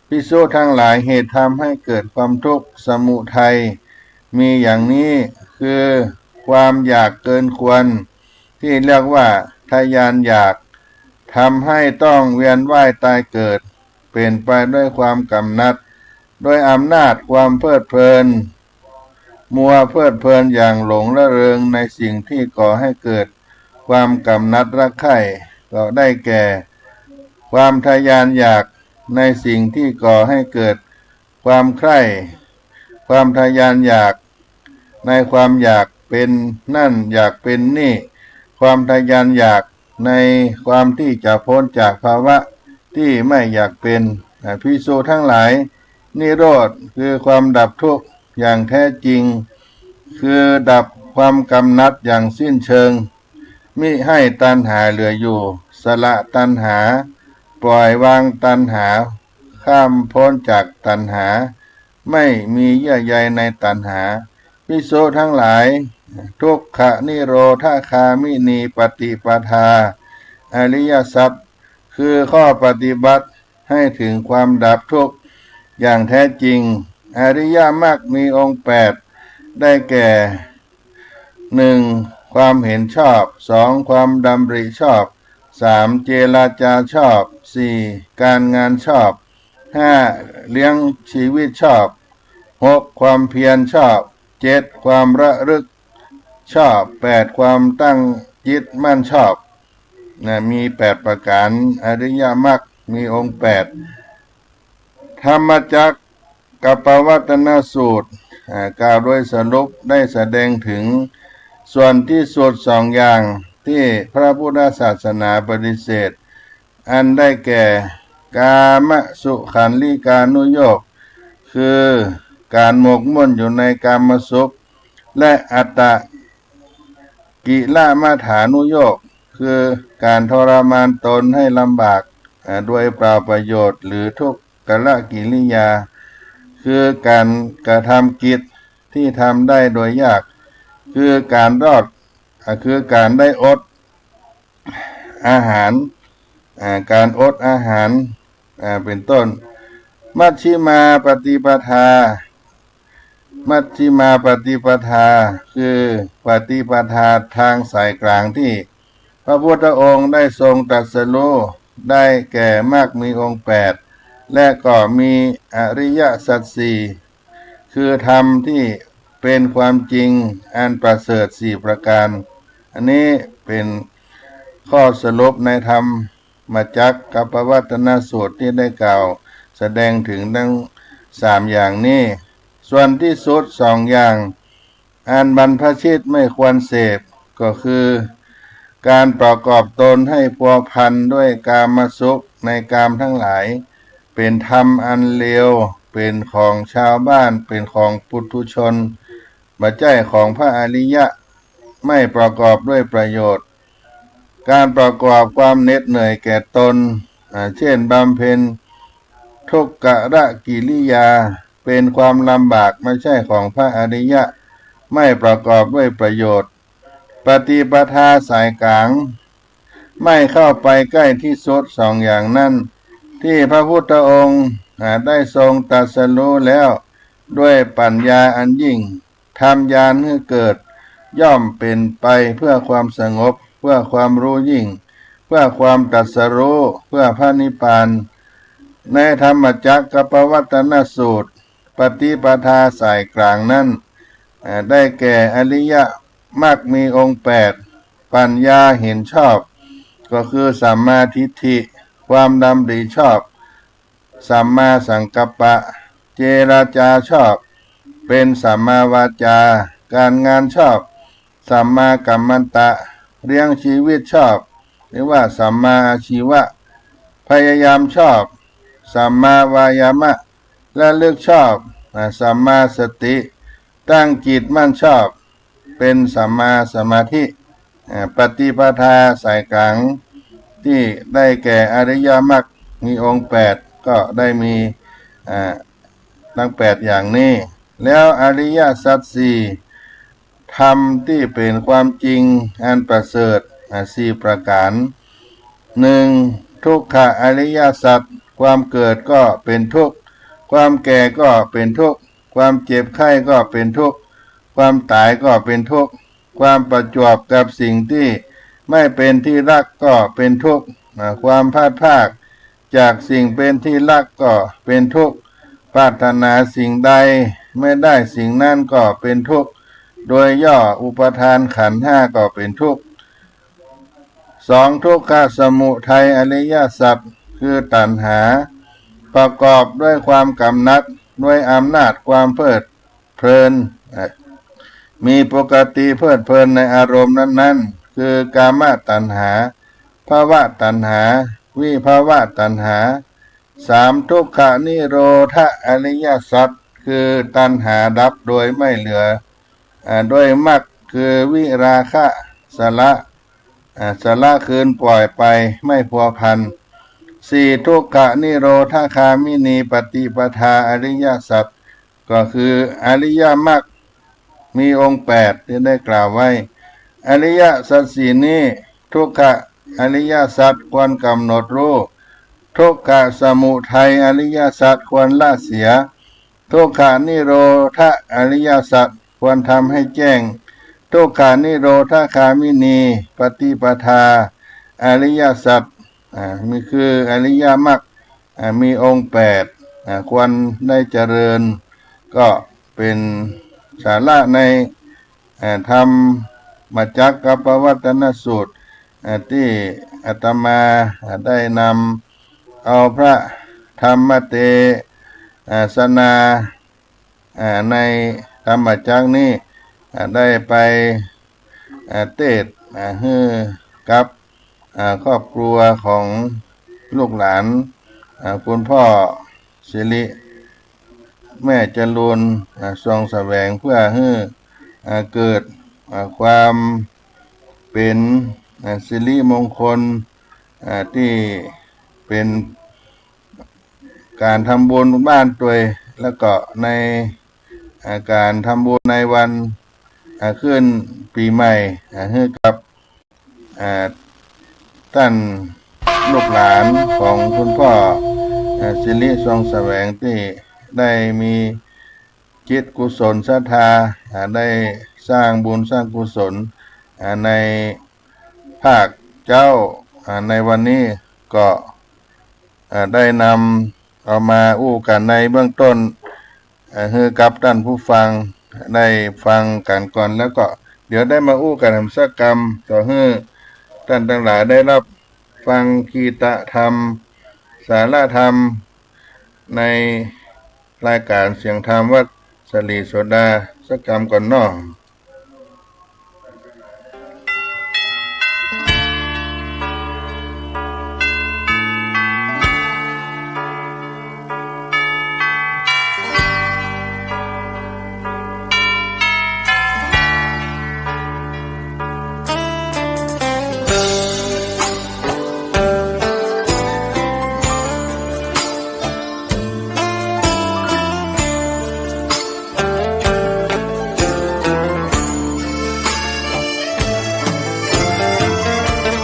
ภิกษุทั้งหลายเหตุทำให้เกิดความทุกข์สมุทัยมีอย่างนี้คือความอยากเกินควรที่เรียกว่าทยานอยากทำให้ต้องเวียนว่ายตายเกิดเป็นไปด้วยความกำนัดด้วยอำนาจความเพลิดเพลินมัวเพลิดเพลินอย่างหลงระเริงในสิ่งที่ก่อให้เกิดความกำนัดรักใคร่ก็ได้แก่ความทยานอยากในสิ่งที่ก่อให้เกิดความใคร่ความทยานอยากในความอยากเป็นนั่นอยากเป็นนี่ความทยานอยากในความที่จะพ้นจากภาวะที่ไม่อยากเป็นภิกษุทั้งหลายนิโรธคือความดับทุกข์อย่างแท้จริงคือดับความกำนัดอย่างสิ้นเชิงมิให้ตัณหาเหลืออยู่สละตัณหาปล่อยวางตัณหาข้ามพ้นจากตัณหาไม่มีเยื่อใยในตัณหาภิกษุทั้งหลายทุกขนิโรธคามินีปฏิปทาอริยสัจคือข้อปฏิบัติให้ถึงความดับทุกข์อย่างแท้จริงอริยมรรคมีองค์8ได้แก่ 1. ความเห็นชอบ 2. ความดำริชอบ 3. เจรจาชอบ 4. การงานชอบ 5. เลี้ยงชีวิตชอบ 6. ความเพียรชอบ 7. ความระลึกชอบ 8. ความตั้งจิตมั่นชอบมี8ประการอริยมรรคมีองค์8ธรรมจักรปวัตตนสูตรกล่าวโดยสรุปได้แสดงถึงส่วนที่สุด2อย่างที่พระพุทธศาสนาปฏิเสธอันได้แก่กามสุขันลิกานุโยคคือการหมกมุ่นอยู่ในกามสุขและอัตตกิลมัฏฐานุโยคคือการทรมานตนให้ลำบากด้วยเปล่าประโยชน์หรือทุกขกิริยาคือการกระทำกิจที่ทำได้โดยยาก คือการรอดคือการได้อดอาหารการอดอาหารเป็นต้นมัชฌิมาปฏิปทามัชฌิมาปฏิปทาคือปฏิปทาทางสายกลางที่พระพุทธองค์ได้ทรงตรัสรู้ได้แก่มรรคมีองค์8และก็มีอริยสัจสี่คือธรรมที่เป็นความจริงอันประเสริฐ4ประการอันนี้เป็นข้อสรุปในธรรมจักรกับปวัตตนสูตรที่ได้กล่าวแสดงถึงทั้ง3อย่างนี้ส่วนที่สุด2อย่างอันบรรพชิตไม่ควรเสพก็คือการประกอบตนให้พัวพันด้วยกามสุขในกามทั้งหลายเป็นธรรมอันเลวเป็นของชาวบ้านเป็นของปุถุชนบ่ใช่ของพระอริยะไม่ประกอบด้วยประโยชน์การประกอบความเหน็ดเหนื่อยแก่ตนเช่นบำเพ็ญทุกขกิริยาเป็นความลำบากไม่ใช่ของพระอริยะไม่ประกอบด้วยประโยชน์ปฏิปทาสายกลางไม่เข้าไปใกล้ที่สุด2อย่างนั้นที่พระพุทธองค์ได้ทรงตรัสรู้แล้วด้วยปัญญาอันยิ่งทำญาณให้เกิดย่อมเป็นไปเพื่อความสงบเพื่อความรู้ยิ่งเพื่อความตรัสรู้เพื่อพระนิพพานในธรรมจักรกับปวัตตนสูตรปฏิปทาสายกลางนั้นได้แก่อริยมรรคมีองค์8ปัญญาเห็นชอบก็คือสัมมาทิฏฐิความดำริชอบสัมมาสังกัปปะเจรจาชอบเป็นสัมมาวาจาการงานชอบสัมมากัมมันตะเลี้ยงชีวิตชอบหรือว่าสัมมาอาชีวะพยายามชอบสัมมาวายามะและเลือกชอบสัมมาสติตั้งจิตมั่นชอบเป็นสัมมาสมาธิปฏิปทาสายกลางที่ได้แก่อริยมรรคมีองค์8ก็ได้มีทั้ง8อย่างนี้แล้วอริยสัจสี่ธรรมที่เป็นความจริงอันประเสริฐ4ประการ1ทุกขอริยสัจความเกิดก็เป็นทุกข์ความแก่ก็เป็นทุกข์ความเจ็บไข้ก็เป็นทุกข์ความตายก็เป็นทุกข์ความประจวบกับสิ่งที่ไม่เป็นที่รักก็เป็นทุกข์ความพลาดพลาดจากสิ่งเป็นที่รักก็เป็นทุกข์ปรารถนาสิ่งใดไม่ได้สิ่งนั้นก็เป็นทุกข์โดยย่ออุปทานขันธ์5ก็เป็นทุกข์2ทุกขสมุทัยอริยสัจคือตัณหาประกอบด้วยความกำหนัดด้วยอำนาจความเพลิดเพลินมีปกติเพลิดเพลินในอารมณ์นั้นๆคือกามตัณหาภวตัณหาวิภวตัณหา3ทุกขนิโรธอริยสัจคือตัณหาดับโดยไม่เหลือโดยมรรคคือวิราคะสละคืนปล่อยไปไม่พัวพัน4ทุกขนิโรธคามินีปฏิปทาอริยสัจก็คืออริยมรรคมีองค์8ที่ได้กล่าวไว้อริยสัจสี่นี้ทุกขอริยสัจควรกำหนดรู้ทุกขสมุทัยอริยสัจควรละเสียทุกขานิโรธอริยสัจควรทำให้แจ้งทุกขานิโรธคามินีปฏิปทาอริยสัจมีคืออริยมรรคมีองค์8ควรได้เจริญก็เป็นสาระในธรรมจักรกับปวัตตนสูตรที่อาตมาได้นำเอาพระธรรมเทศนาในธรรมจักรนี้ได้ไปเทศน์ให้กับครอบครัวของลูกหลานคุณพ่อสิริแม่จรูนทรงแสวงเพื่อให้เกิดความเป็นสิริมงคลที่เป็นการทำบุญบ้านตัวแล้วก็ในการทำบุญในวัน ขึ้นปีใหม่ให้กับท่านลูกหลานของคุณพ่อสิริทรงแสวงที่ได้มีจิตกุศลศรัทธาได้สร้างบุญสร้างกุศลในภาคเจ้าในวันนี้ก็ได้นำเอามาอู้กันในเบื้องต้นให้กับท่านผู้ฟังได้ฟังกันก่อนแล้วก็เดี๋ยวได้มาอู้กันทำสักกรรมต่อให้ท่านทั้งหลายได้รับฟังคีตธรรมสาระธรรมในรายการเสียงธรรมวัดสลีโสดาสักกรรมก่อนเนาะ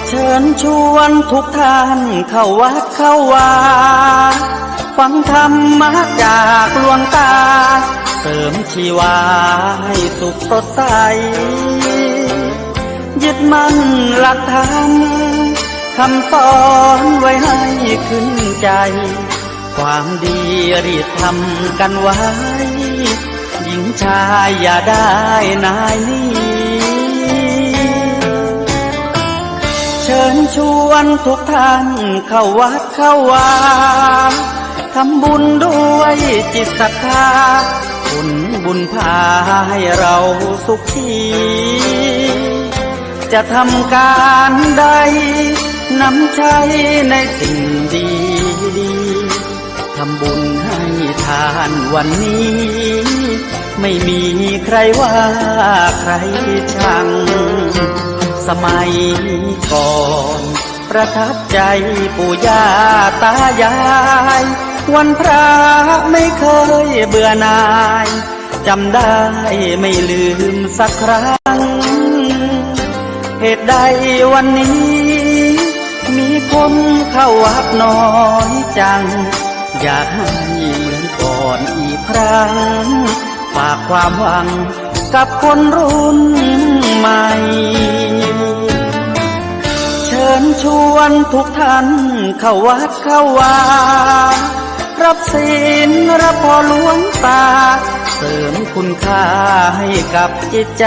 เชิญชวนทุกท่านเข้าวัดเข้าวาฟังธรรมะจากหลวงตาเสริมชีวาให้สุขสดใสยึดมั่นหลักธรรมคำสอนไว้ให้ขึ้นใจความดีรีบทำกันไว้หญิงชายอย่าได้นายนี้เชิญชวนทุกท่านเข้าวัดเข้าวาทำบุญด้วยจิตศรัทธาบุญพาให้เราสุขีจะทำการใดนำใช้ในสิ่งดีทำบุญให้ทานวันนี้ไม่มีใครว่าใครชังสมัยก่อนประทับใจปู่ย่าตายายวันพระไม่เคยเบื่อหน่ายจำได้ไม่ลืมสักครั้งเหตุใดวันนี้มีคนเข้าวัดน้อยจังอยากให้เหมือนก่อนอีกครั้งฝากความหวังกับคนรุ่นใหม่เชิญชวนทุกท่านเข้าวัดเข้าวารับศีลรับพรหลวงตาเสริมคุณค่าให้กับจิตใจ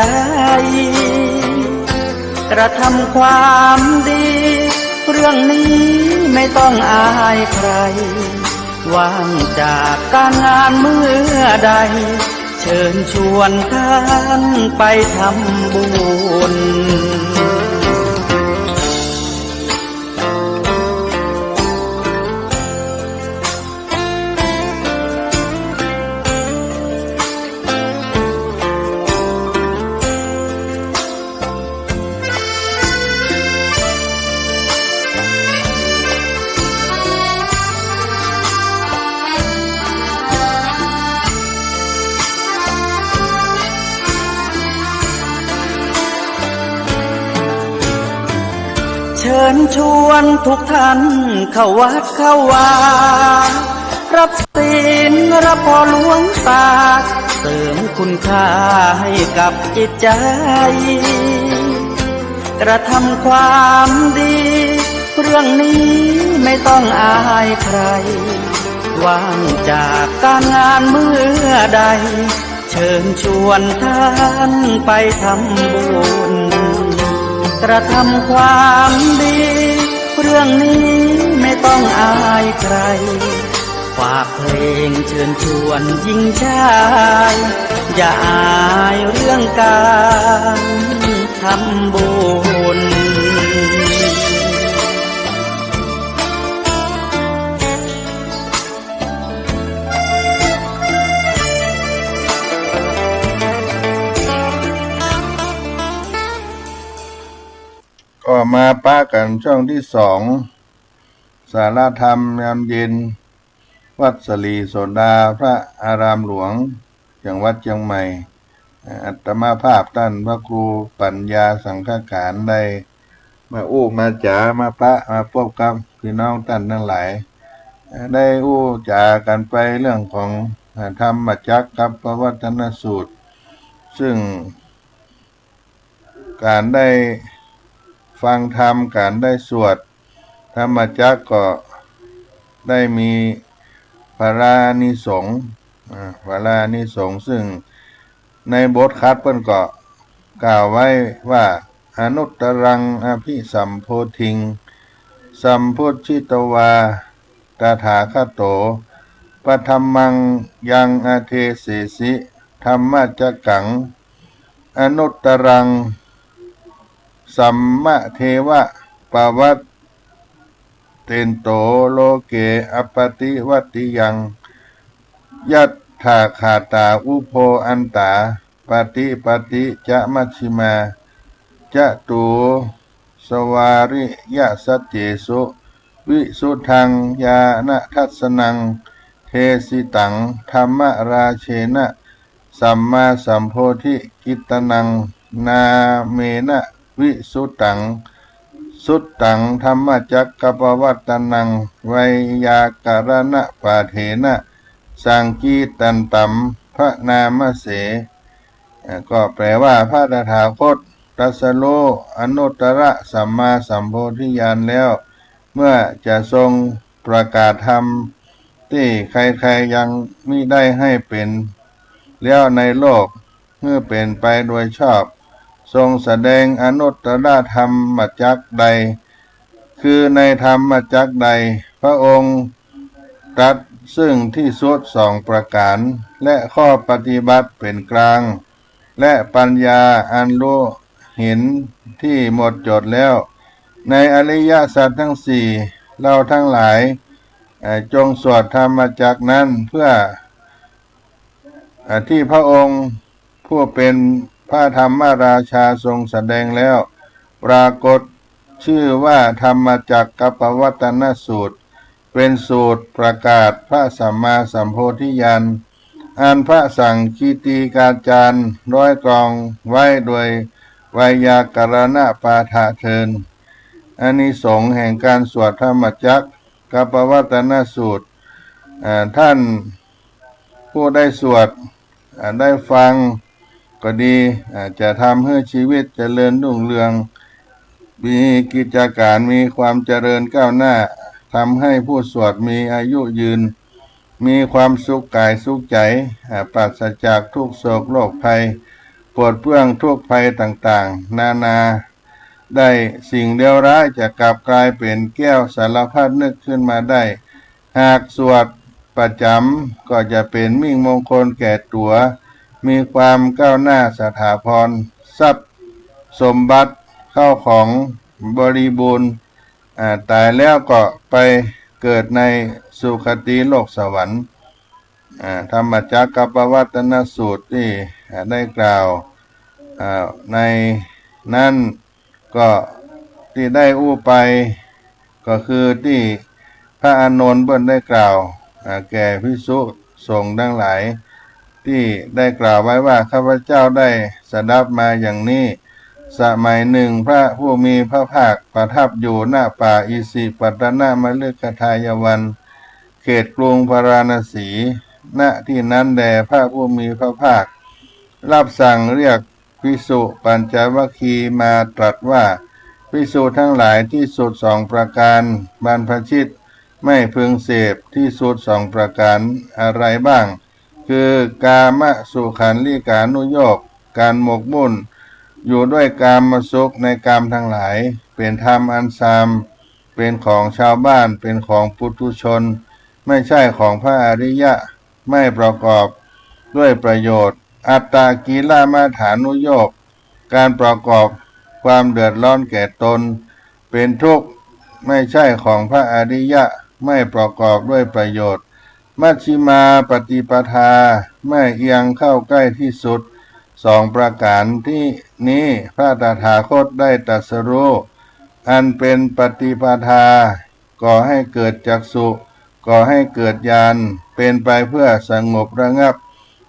กระทำความดีเรื่องนี้ไม่ต้องอายใครว่างจากการงานเมื่อใดเชิญชวนท่านไปทำบุญเชิญชวนทุกท่านเข้าวัดเข้าวารับศีลรับพรหลวงตาเสริมคุณค่าให้กับจิตใจกระทำความดีเรื่องนี้ไม่ต้องอายใครว่างจากการงานเมื่อใดเชิญชวนท่านไปทำบุญกระทำความดีเรื่องนี้ไม่ต้องอายใครฝากเพลงเชิญชวนหญิงชายอย่าอายเรื่องการทำบุญก็มาป้ากันช่องที่2สาราธรรมยามเย็นวัดสลีโสดาพระอารามหลวงจังหวัดเชียงใหม่ อัตมาภาพท่านพระครูปัญญาสังฆการได้มาอู้มาจ๋ามาพระมาพบกับพี่น้องท่านทั้งหลายได้อู้จากันไปเรื่องของธรรมจักรกับพระวัฒนสูตรซึ่งการได้ฟังธรรมการได้สวดธรรมจักรก็ได้มีพระรานิสงส์พระรานิสงส์ซึ่งในบทคัดเพิ่นก็กล่าวไว้ว่าอนุตตรังอภิสัมโพธิงสัมพุทธิตวาตถาคโตปธัมมังยังอเทเสสิธรรมจักกังอนุตตรังสัมมะเทวะปวัตเตนโตโลเกอปติวัติยังยัตถาขาตาอุโพอันตาปฏิจะมัชฌิมาจะตูสวาริยะสัจเจสุวิสุทังญาณทัสสนังเทสิตังธรรมราเชนะสัมมาสัมโพธิกิตนังนาเมนะวิสุตังสุตตังธรรมจักกปวัตตนังไวยาการณะปาเถนะสังกีตันตัมพระนามเสก็แปลว่าพระตถาคตตรัสรู้อนุตตรสัมมาสัมโพธิญาณแล้วเมื่อจะทรงประกาศธรรมที่ใครๆยังมิได้ให้เป็นแล้วในโลกเมื่อเป็นไปโดยชอบทรงแสดงอนุตตรธรรมจักรใดคือในธรรมจักรใดพระองค์ตรัสซึ่งที่สุด2ประการและข้อปฏิบัติเป็นกลางและปัญญาอันรู้เห็นที่หมดจดแล้วในอริยสัจทั้ง4เราทั้งหลายจงสวดธรรมจักรนั้นเพื่อที่พระองค์ผู้เป็นพระธรรมราชาทรงแสดงแล้วปรากฏชื่อว่าธรรมจักรกัปวัตตนสูตรเป็นสูตรประกาศพระสัมมาสัมโพธิญาณอันพระสังคีติกาจารย์ร้อยกรองไว้โดยไวยากรณปาฐะเทินอานิสงส์แห่งการสวดธรรมจักรกัปวัตตนสูตรท่านผู้ได้สวดได้ฟังก็ดีจะทำให้ชีวิตเจริญรุ่งเรืองมีกิจการมีความเจริญก้าวหน้าทำให้ผู้สวดมีอายุยืนมีความสุขกายสุขใจปราศจากทุกโศกโรคภัยปวดเปื้องทุกภัยต่างๆนานาได้สิ่งเลวร้ายจะกลับกลายเป็นแก้วสารพัดนึกขึ้นมาได้หากสวดประจำก็จะเป็นมิ่งมงคลแก่ตัวมีความก้าวหน้าสถาพรทรัพย์สมบัติเข้าของบริบูรณ์ตายแล้วก็ไปเกิดในสุคติโลกสวรรค์ธรรมจักรกัปวัตตนสูตรที่ได้กล่าวในนั้นก็ที่ได้อู้ไปก็คือที่พระอานนท์เพิ่นได้กล่าวแก่ภิกษุสงฆ์ทั้งหลายที่ได้กล่าวไว้ว่าข้าพเจ้าได้สดับมาอย่างนี้สมัยหนึ่งพระผู้มีพระภาคประทับอยู่ณป่าอิสิปตนมฤคทายวันเขตกรุงพาราณสีณที่นั้นแด่พระผู้มีพระภาครับสั่งเรียกภิกษุปัญจวัคคีย์มาตรัสว่าภิกษุทั้งหลายที่สุด2ประการบรรพชิตไม่พึงเสพที่สุด2ประการอะไรบ้างคือกามสุขันลิกานุโยคการหมกมุ่นอยู่ด้วยกามสุขในกามทั้งหลายเป็นธรรมอันซามเป็นของชาวบ้านเป็นของปุถุชนไม่ใช่ของพระอริยะไม่ประกอบด้วยประโยชน์อัตตากีลามาฐานุโยคการประกอบความเดือดร้อนแก่ตนเป็นทุกข์ไม่ใช่ของพระอริยะไม่ประกอบด้วยประโยชน์มัชฌิมาปฏิปทาไม่เอียงเข้าใกล้ที่สุด2ประการที่นี้พระตถาคตได้ตรัสรู้อันเป็นปฏิปทาก่อให้เกิดจักษุก่อให้เกิดญาณเป็นไปเพื่อสงบระงับ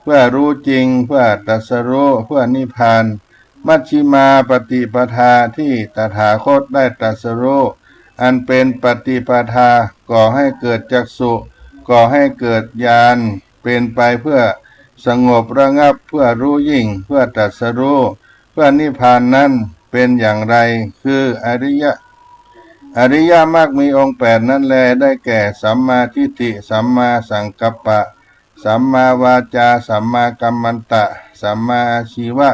เ พื่อรู้จริงเพื่อตรัสรู้เพื่อนิพพานมัชฌิมาปฏิปทาที่ตถาคตได้ตรัสรู้อันเป็นปฏิปทาก่อให้เกิดจักษุก่อให้เกิดญาณเป็นไปเพื่อสงบระงับเพื่อรู้ยิ่งเพื่อตรัสรู้เพื่อนิพพานนั้นเป็นอย่างไรคืออริยมรรคมีองค์8นั่นแลได้แก่สัมมาทิฏฐิสัมมาสังกัปปะสัมมาวาจาสัมมากัมมันตะสัมมาอาชีวะ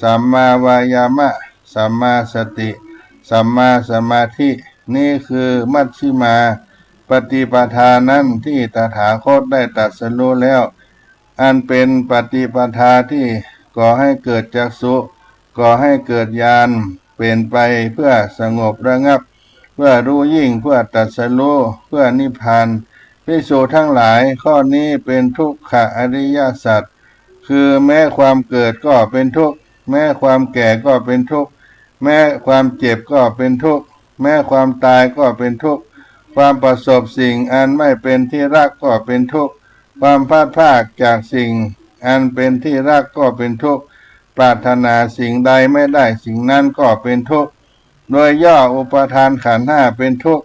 สัมมาวายามะสัมมาสติสัมมาสมาธินี่คือมัชฌิมาปฏิปทานั้นที่ตถาคตได้ตรัสรู้แล้วอันเป็นปฏิปทาที่ก่อให้เกิดจักษุก่อให้เกิดญาณเป็นไปเพื่อสงบระงับเพื่อรู้ยิ่งเพื่อตรัสรู้เพื่อนิพพานภิกษุทั้งหลายข้อนี้เป็นทุกขอริยสัจคือแม้ความเกิดก็เป็นทุกข์แม้ความแก่ก็เป็นทุกข์แม้ความเจ็บก็เป็นทุกข์แม้ความตายก็เป็นทุกข์ความประสบสิ่งอันไม่เป็นที่รักก็เป็นทุกข์ความพลาดพลาดจากสิ่งอันเป็นที่รักก็เป็นทุกข์ปรารถนาสิ่งใดไม่ได้สิ่งนั้นก็เป็นทุกข์โดยย่ออุปทานขันธ์ห้าเป็นทุกข์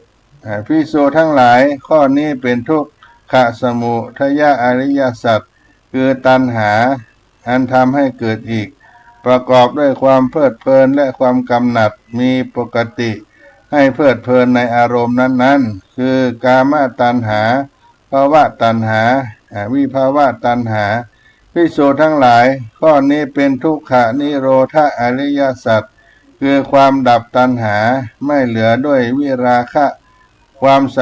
ภิกษุทั้งหลายข้อนี้เป็นทุกขสมุทัยอริยสัจคือตัณหาอันทำให้เกิดอีกประกอบด้วยความเพลิดเพลินและความกำหนัดมีปกติให้เพลิดเพลินในอารมณ์นั้นๆคือกามตัณหาภวตัณหาวิภาวะตัณหาภิกษุทั้งหลายข้อนี้เป็นทุกขนิโรธอริยสัจคือความดับตัณหาไม่เหลือด้วยวิราคะความส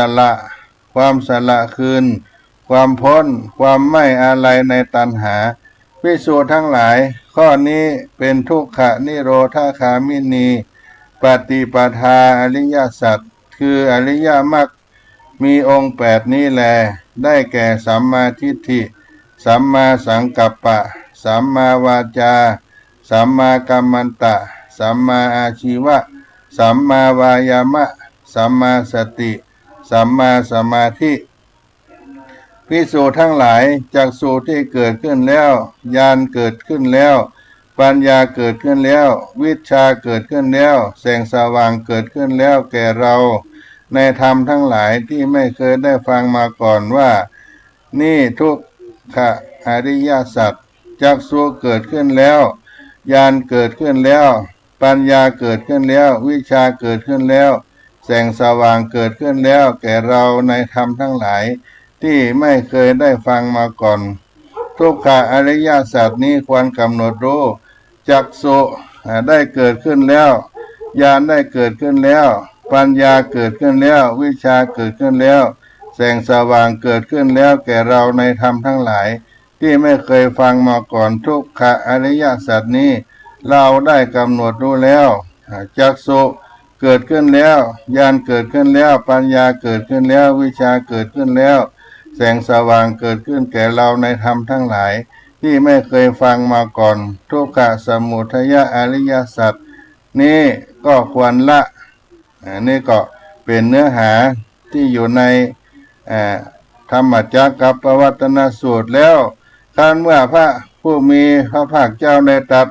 ละคืนความพ้นความไม่อาลัยในตัณหาภิกษุทั้งหลายข้อนี้เป็นทุกขนิโรธคามินีปฏิปทาอริยสัจคืออริยมรรคมีองค์8นี้แลได้แก่สัมมาทิฏฐิสัมมาสังกัปปะสัมมาวาจาสัมมากัมมันตะสัมมาอาชีวะสัมมาวายามะสัมมาสติสัมมาสมาธิภิกษุทั้งหลายจักษุที่เกิดขึ้นแล้วญาณเกิดขึ้นแล้วปัญญาเกิดขึ้นแล้ววิชชาเกิดขึ้นแล้วแสงสว่างเกิดขึ้นแล้วแก่เราในธรรมทั้งหลายที่ไม่เคยได้ฟังมาก่อนว่านี่ทุกขอริยสัจจักษุเกิดขึ้นแล้วญาณเกิดขึ้นแล้วปัญญาเกิดขึ้นแล้ววิชาเกิดขึ้นแล้วแสงสว่างเกิดขึ้นแล้วแก่เราในธรรมทั้งหลายที่ไม่เคยได้ฟังมาก่อนทุกขอริยสัจนี้ควรกำหนดรู้จักษุได้เกิดขึ้นแล้วญาณได้เกิดขึ้นแล้วปัญญาเกิดขึ้นแล้ววิชาเกิดขึ้นแล้วแสงสว่างเกิดขึ้นแล้วแก่เราในธรรมทั้งหลายที่ไม่เคยฟังมาก่อนทุกขอริยสัจนี้เราได้กำหนดรู้แล้วจักษุเกิดขึ้นแล้วญาณเกิดขึ้นแล้วปัญญาเกิดขึ้นแล้ววิชาเกิดขึ้นแล้วแสงสว่างเกิดขึ้นแก่เราในธรรมทั้งหลายที่ไม่เคยฟังมาก่อนทุกขสมุทัยอริยสัจนี้ก็ควรละนี่ก็เป็นเนื้อหาที่อยู่ในธรรมจักรกับปวัตตนสูตรแล้วขั้นเมื่อพระผู้มีพระภาคเจ้าได้ตรัส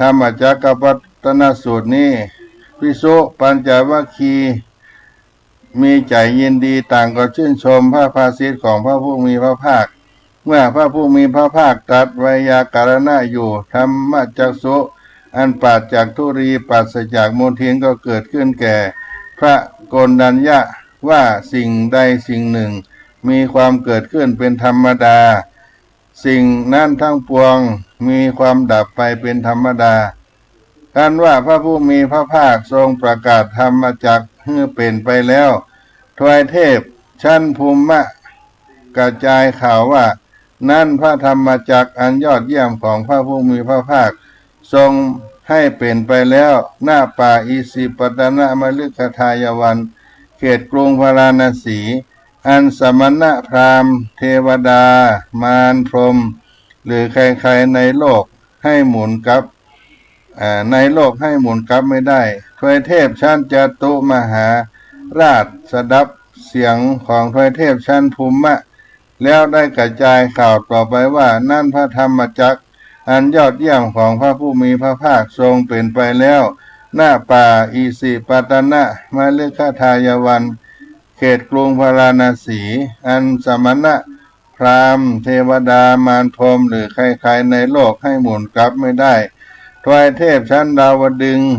ธรรมจักรกับปวัตตนสูตรนี้ภิกษุปัญจวัคคีย์มีใจยินดีต่างก็ชื่นชมพระภาษิตของพระผู้มีพระภาคเมื่อพระผู้มีพระภาคตรัสไวยากรณะอยู่ธรรมจักษุอันปราศจากทุรีปราศจากมลทินก็เกิดขึ้นแก่พระโกณฑัญญะว่าสิ่งใดสิ่งหนึ่งมีความเกิดขึ้นเป็นธรรมดาสิ่งนั้นทั้งปวงมีความดับไปเป็นธรรมดาการว่าพระผู้มีพระภาคทรงประกาศธรรมจักรให้เป็นไปแล้วทวยเทพชั้นภูมิ กระจายข่าวว่านั่นพระธรรมจักรอันยอดเยี่ยมของพระผู้มีพระภาคทรงให้เป็นไปแล้วหน้าป่าอิสิปตนมฤคทายวันเขตกรุงพาราณสีอันสมณพราหมณ์เทวดามารพรหมหรือใครๆในโลกให้หมุนกับในโลกให้หมุนกลับไม่ได้ทวยเทพชั้นจตุมหาราชสดับเสียงของทวยเทพชั้นภูมิ แล้วได้กระจายข่าวต่อไปว่านั่นพระธรรมจักรอันยอดเยี่ยมของพระผู้มีพระภาคทรงเป็นไปแล้วหน้าป่าอิสิปตนะมฤคทายวันเขตกรุงพาราณสีอันสมณะพราหมณ์เทวดามารพรหมหรือใครๆในโลกให้หมุนกลับไม่ได้ทวายเทพชั้นดาวดึงส์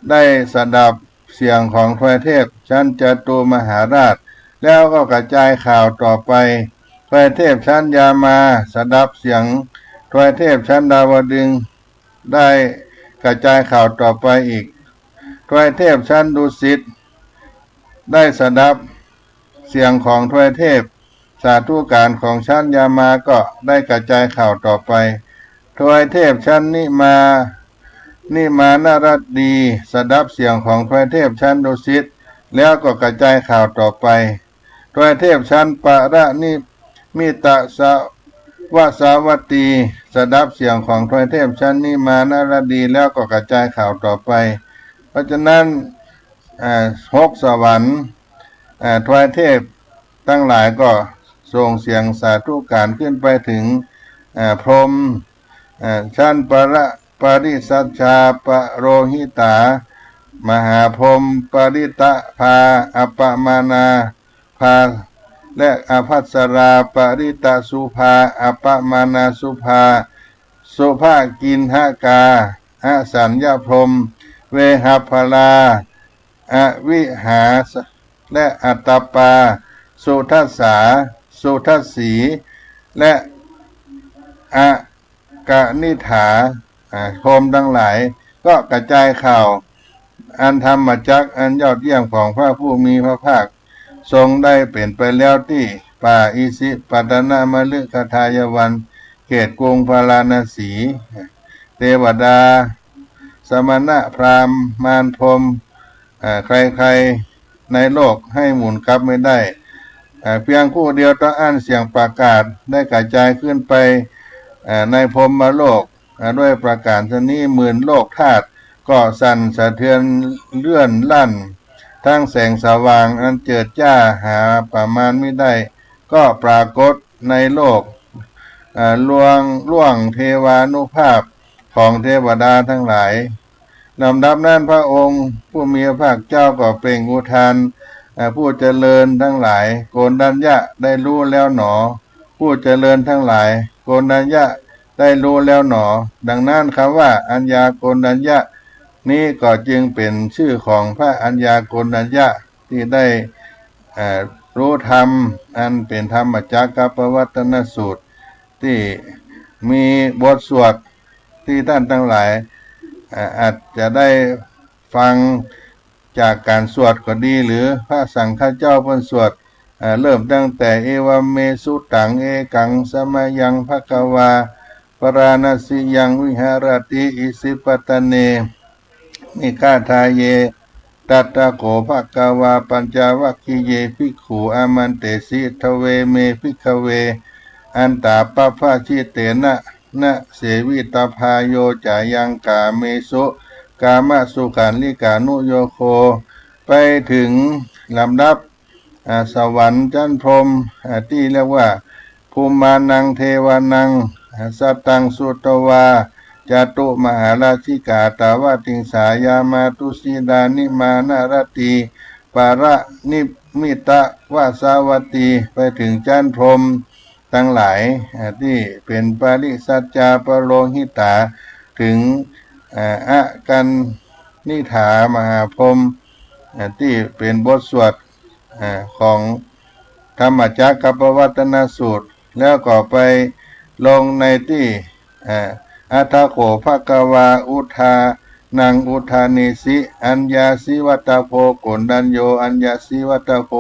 ได้สดับเสียงของทวายเทพชั้นจตุมหาราชแล้วก็กระจายข่าวต่อไปทวายเทพชั้นยามาสดับเสียงทวายเทพชั้นดาวดึงส์ได้กระจายข่าวต่อไปอีกทวายเทพชั้นดุสิตได้สดับเสียงของทวายเทพสาธุการของชั้นยามาก็ได้กระจายข่าวต่อไปทวายเทพชั้นนิมานารดีสดับเสียงของทวายเทพชั้นดุสิตแล้วก็กระจายข่าวต่อไปทวายเทพชั้นปะระนิมิตะสวสาวัตตีสดับเสียงของทวายเทพชั้นนิมานารดีแล้วก็กระจายข่าวต่อไปเพราะฉะนั้น6สวรรค์ทวายเทพทั้งหลายก็ส่งเสียงสาธุการขึ้นไปถึงพรหมชั้นปริสัชชาปโรหิตามหาพรหมปริตะภาอัปปมานาภาและอภัสราปริตะสุภาอัปปมานาสุภาสุภากินหกาอสัญญพรหมเวหัพพลาอวิหาและอัตตปาสุทัสสาสุทัสสีและกนิฐาพรหมทั้งหลายก็กระจายข่าวอันธรรมจักรอันยอดเยี่ยมของพระผู้มีพระภาคทรงได้เปลี่ยนไปแล้วที่ป่าอิสิปตนะมฤคทายวันเขตกรุงพาราณสีเทวดาสมณะพราหมณ์มารพรหมใครๆในโลกให้หมุนกลับไม่ได้เพียงคู่เดียวต้องอ่านเสียงประกาศได้กระจายขึ้นไปในพรหมโลกด้วยประกาศชนี้หมื่นโลกธาตุก็สั่นสะเทือนเลื่อนลั่นทั้งแสงสว่างอันเจิดจ้าหาประมาณไม่ได้ก็ปรากฏในโลกล่วงเทวานุภาพของเทวดาทั้งหลายลำดับนั้นพระองค์ผู้มีพระภาคเจ้าก็เปล่งอุทานผู้เจริญทั้งหลายโกณฑัญญะได้รู้แล้วหนอผู้เจริญทั้งหลายโกณฑัญญะได้รู้แล้วหนอดังนั้นคำว่าอัญญาโกณฑัญญะนี้ก็จึงเป็นชื่อของพระอัญญาโกณฑัญญะที่ได้รู้ธรรมอันเป็นธรรมจักรปวัตตนสูตรที่มีบทสวดที่ท่านทั้งหลายอาจจะได้ฟังจากการสวดก็ดีหรือพระสังฆเจ้าเพิ่นสวดเริ่มตั้งแต่เอวเมสุตังเอกังสมยังภควาปราณสิยังวิหารติอิสิปตเนมิฆาทาเยตัตตะโกภควาปัญจวัคคีเยภิกขุอามันเตสิทเวเมภิกขเวอันตาปภาชิเตนะเสวิตาพาโยจายังกาเมสุกามสุขันลิกานุโยโคไปถึงลำดับสวรรค์ชั้นพรหมที่เรียกว่าภูมานังเทวานังสัตตังสุตวาจตุมหาราชิกาตาวาติงสายามาตุสีดานิมานารตีปาระนิมิตะวาสาวัตีไปถึงชั้นพรหมทั้งหลายที่เป็นปริสัจจาปโลหิตาถึงกันนิถามหาพรหมที่เป็นบทสวดของธรรมจักรปวัตตนสูตรแล้วก็ไปลงในที่อัฏฐโขภควาอุทานังอุทานิสิอัญญาสิวัตโพโกณดัญโยอัญญาสิวัตโพ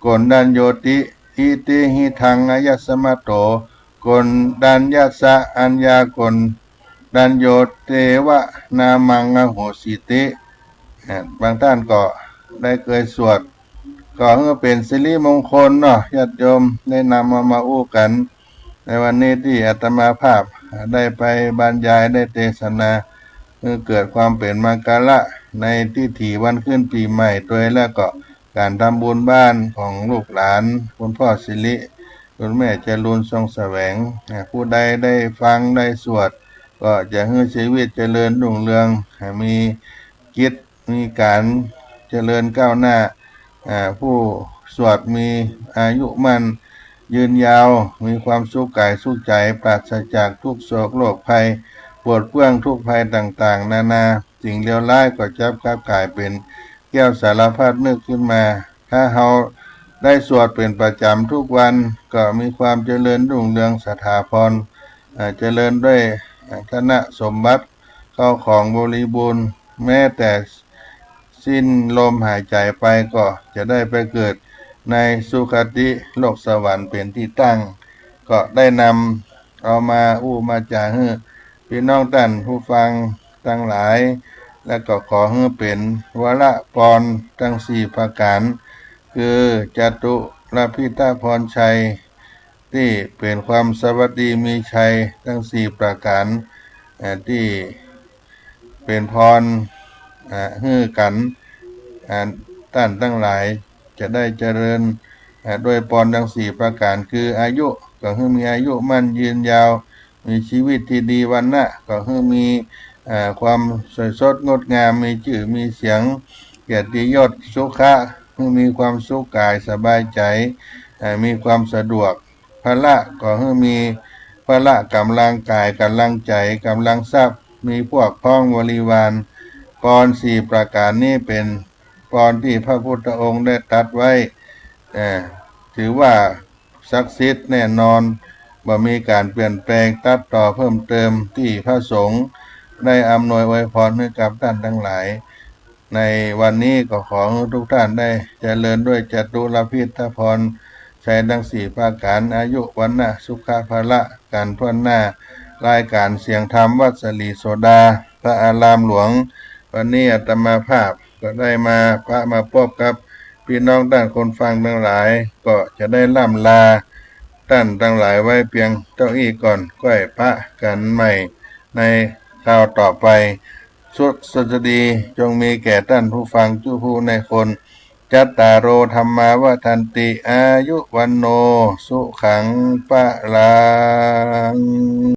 โกณดัญโยติอิติหิทังอยัสสมโตโกณดัญญัสสะอัญญาโกณดัญโยเตวะนามังโหสิติบางท่านก็ได้เคยสวดก็เพื่อเป็นสิริมงคลเนาะญาติโยมได้นำมาอู้กันในวันนี้ที่อาตมาภาพได้ไปบรรยายได้เทศนาเกิดความเป็นมังกรในที่ถี่วันขึ้นปีใหม่ตัวแล้วก็การทำบุญบ้านของลูกหลานคุณพ่อสิริ คุณแม่จรูนทรงแสวงผู้ใดได้ฟังได้สวดก็จะให้ชีวิตเจริญรุ่งเรืองมีกิจมีการเจริญก้าวหน้าผู้สวดมีอายุมั่นยืนยาวมีความสุขกายสุขใจปราศจากทุกโศกโรคภัยปวดเปื้องทุกภัยต่างๆนานาสิ่งเลวร้ายก็จับกลับกลายเป็นแก้วสารพัดนึกขึ้นมาถ้าเราได้สวดเป็นประจำทุกวันก็มีความเจริญรุ่งเรืองสถาพรเจริญด้วยธนสมบัติเข้าของบริบูรณ์แม้แต่สิ้นลมหายใจไปก็จะได้ไปเกิดในสุคติโลกสวรรค์เป็นที่ตั้งก็ได้นำเอามามาจาให้พี่น้องท่านผู้ฟังทั้งหลายและก็ขอให้เป็นวรพรทั้ง4ประการคือจตุรพิธาพรชัยที่เป็นความสวัสดีมีชัยทั้ง4ประการที่เป็นพรให้กันท่านทั้งหลายจะได้เจริญด้วยพรทั้ง4ประการคืออายุก็ให้มีอายุมั่นยืนยาวมีชีวิตที่ดีวันนะก็ให้มีความสวยสดงดงามมีชื่อมีเสียงเกียรติยศสุขะให้มีความสุขกายสบายใจมีความสะดวกพละก็ให้มีพละกำลังกายกำลังใจกำลังทรัพย์มีพวกพ้องบริวารพร4ประการนี้เป็นพรที่พระพุทธองค์ได้ตรัสไว้ถือว่าศักดิ์สิทธิ์แน่นอนบ่มีการเปลี่ยนแปลงตัดต่อเพิ่มเติมที่พระสงฆ์ได้อำนวยอวยพรให้กับท่านทั้งหลายในวันนี้ก็ขอให้ทุกท่านได้เจริญด้วยจตุรพิธพรชัยทั้ง4ประการอายุวันนะสุขภละการพ้นหน้ารายการเสียงธรรมวัดสลีโสดาพระอารามหลวงวันนี้อาตมาภาพก็ได้มาพบกับพี่น้องท่านคนฟังทั้งหลายก็จะได้ล่ำลาท่านทั้งหลายไว้เพียงเท่านี้ก่อนก้อยพระกันใหม่ในคราวต่อไปสุขสวัสดีจงมีแก่ท่านผู้ฟังทุกผู้ในคนจัตตารโอธรรมาวทันติอายุวันโนสุขังปะลัง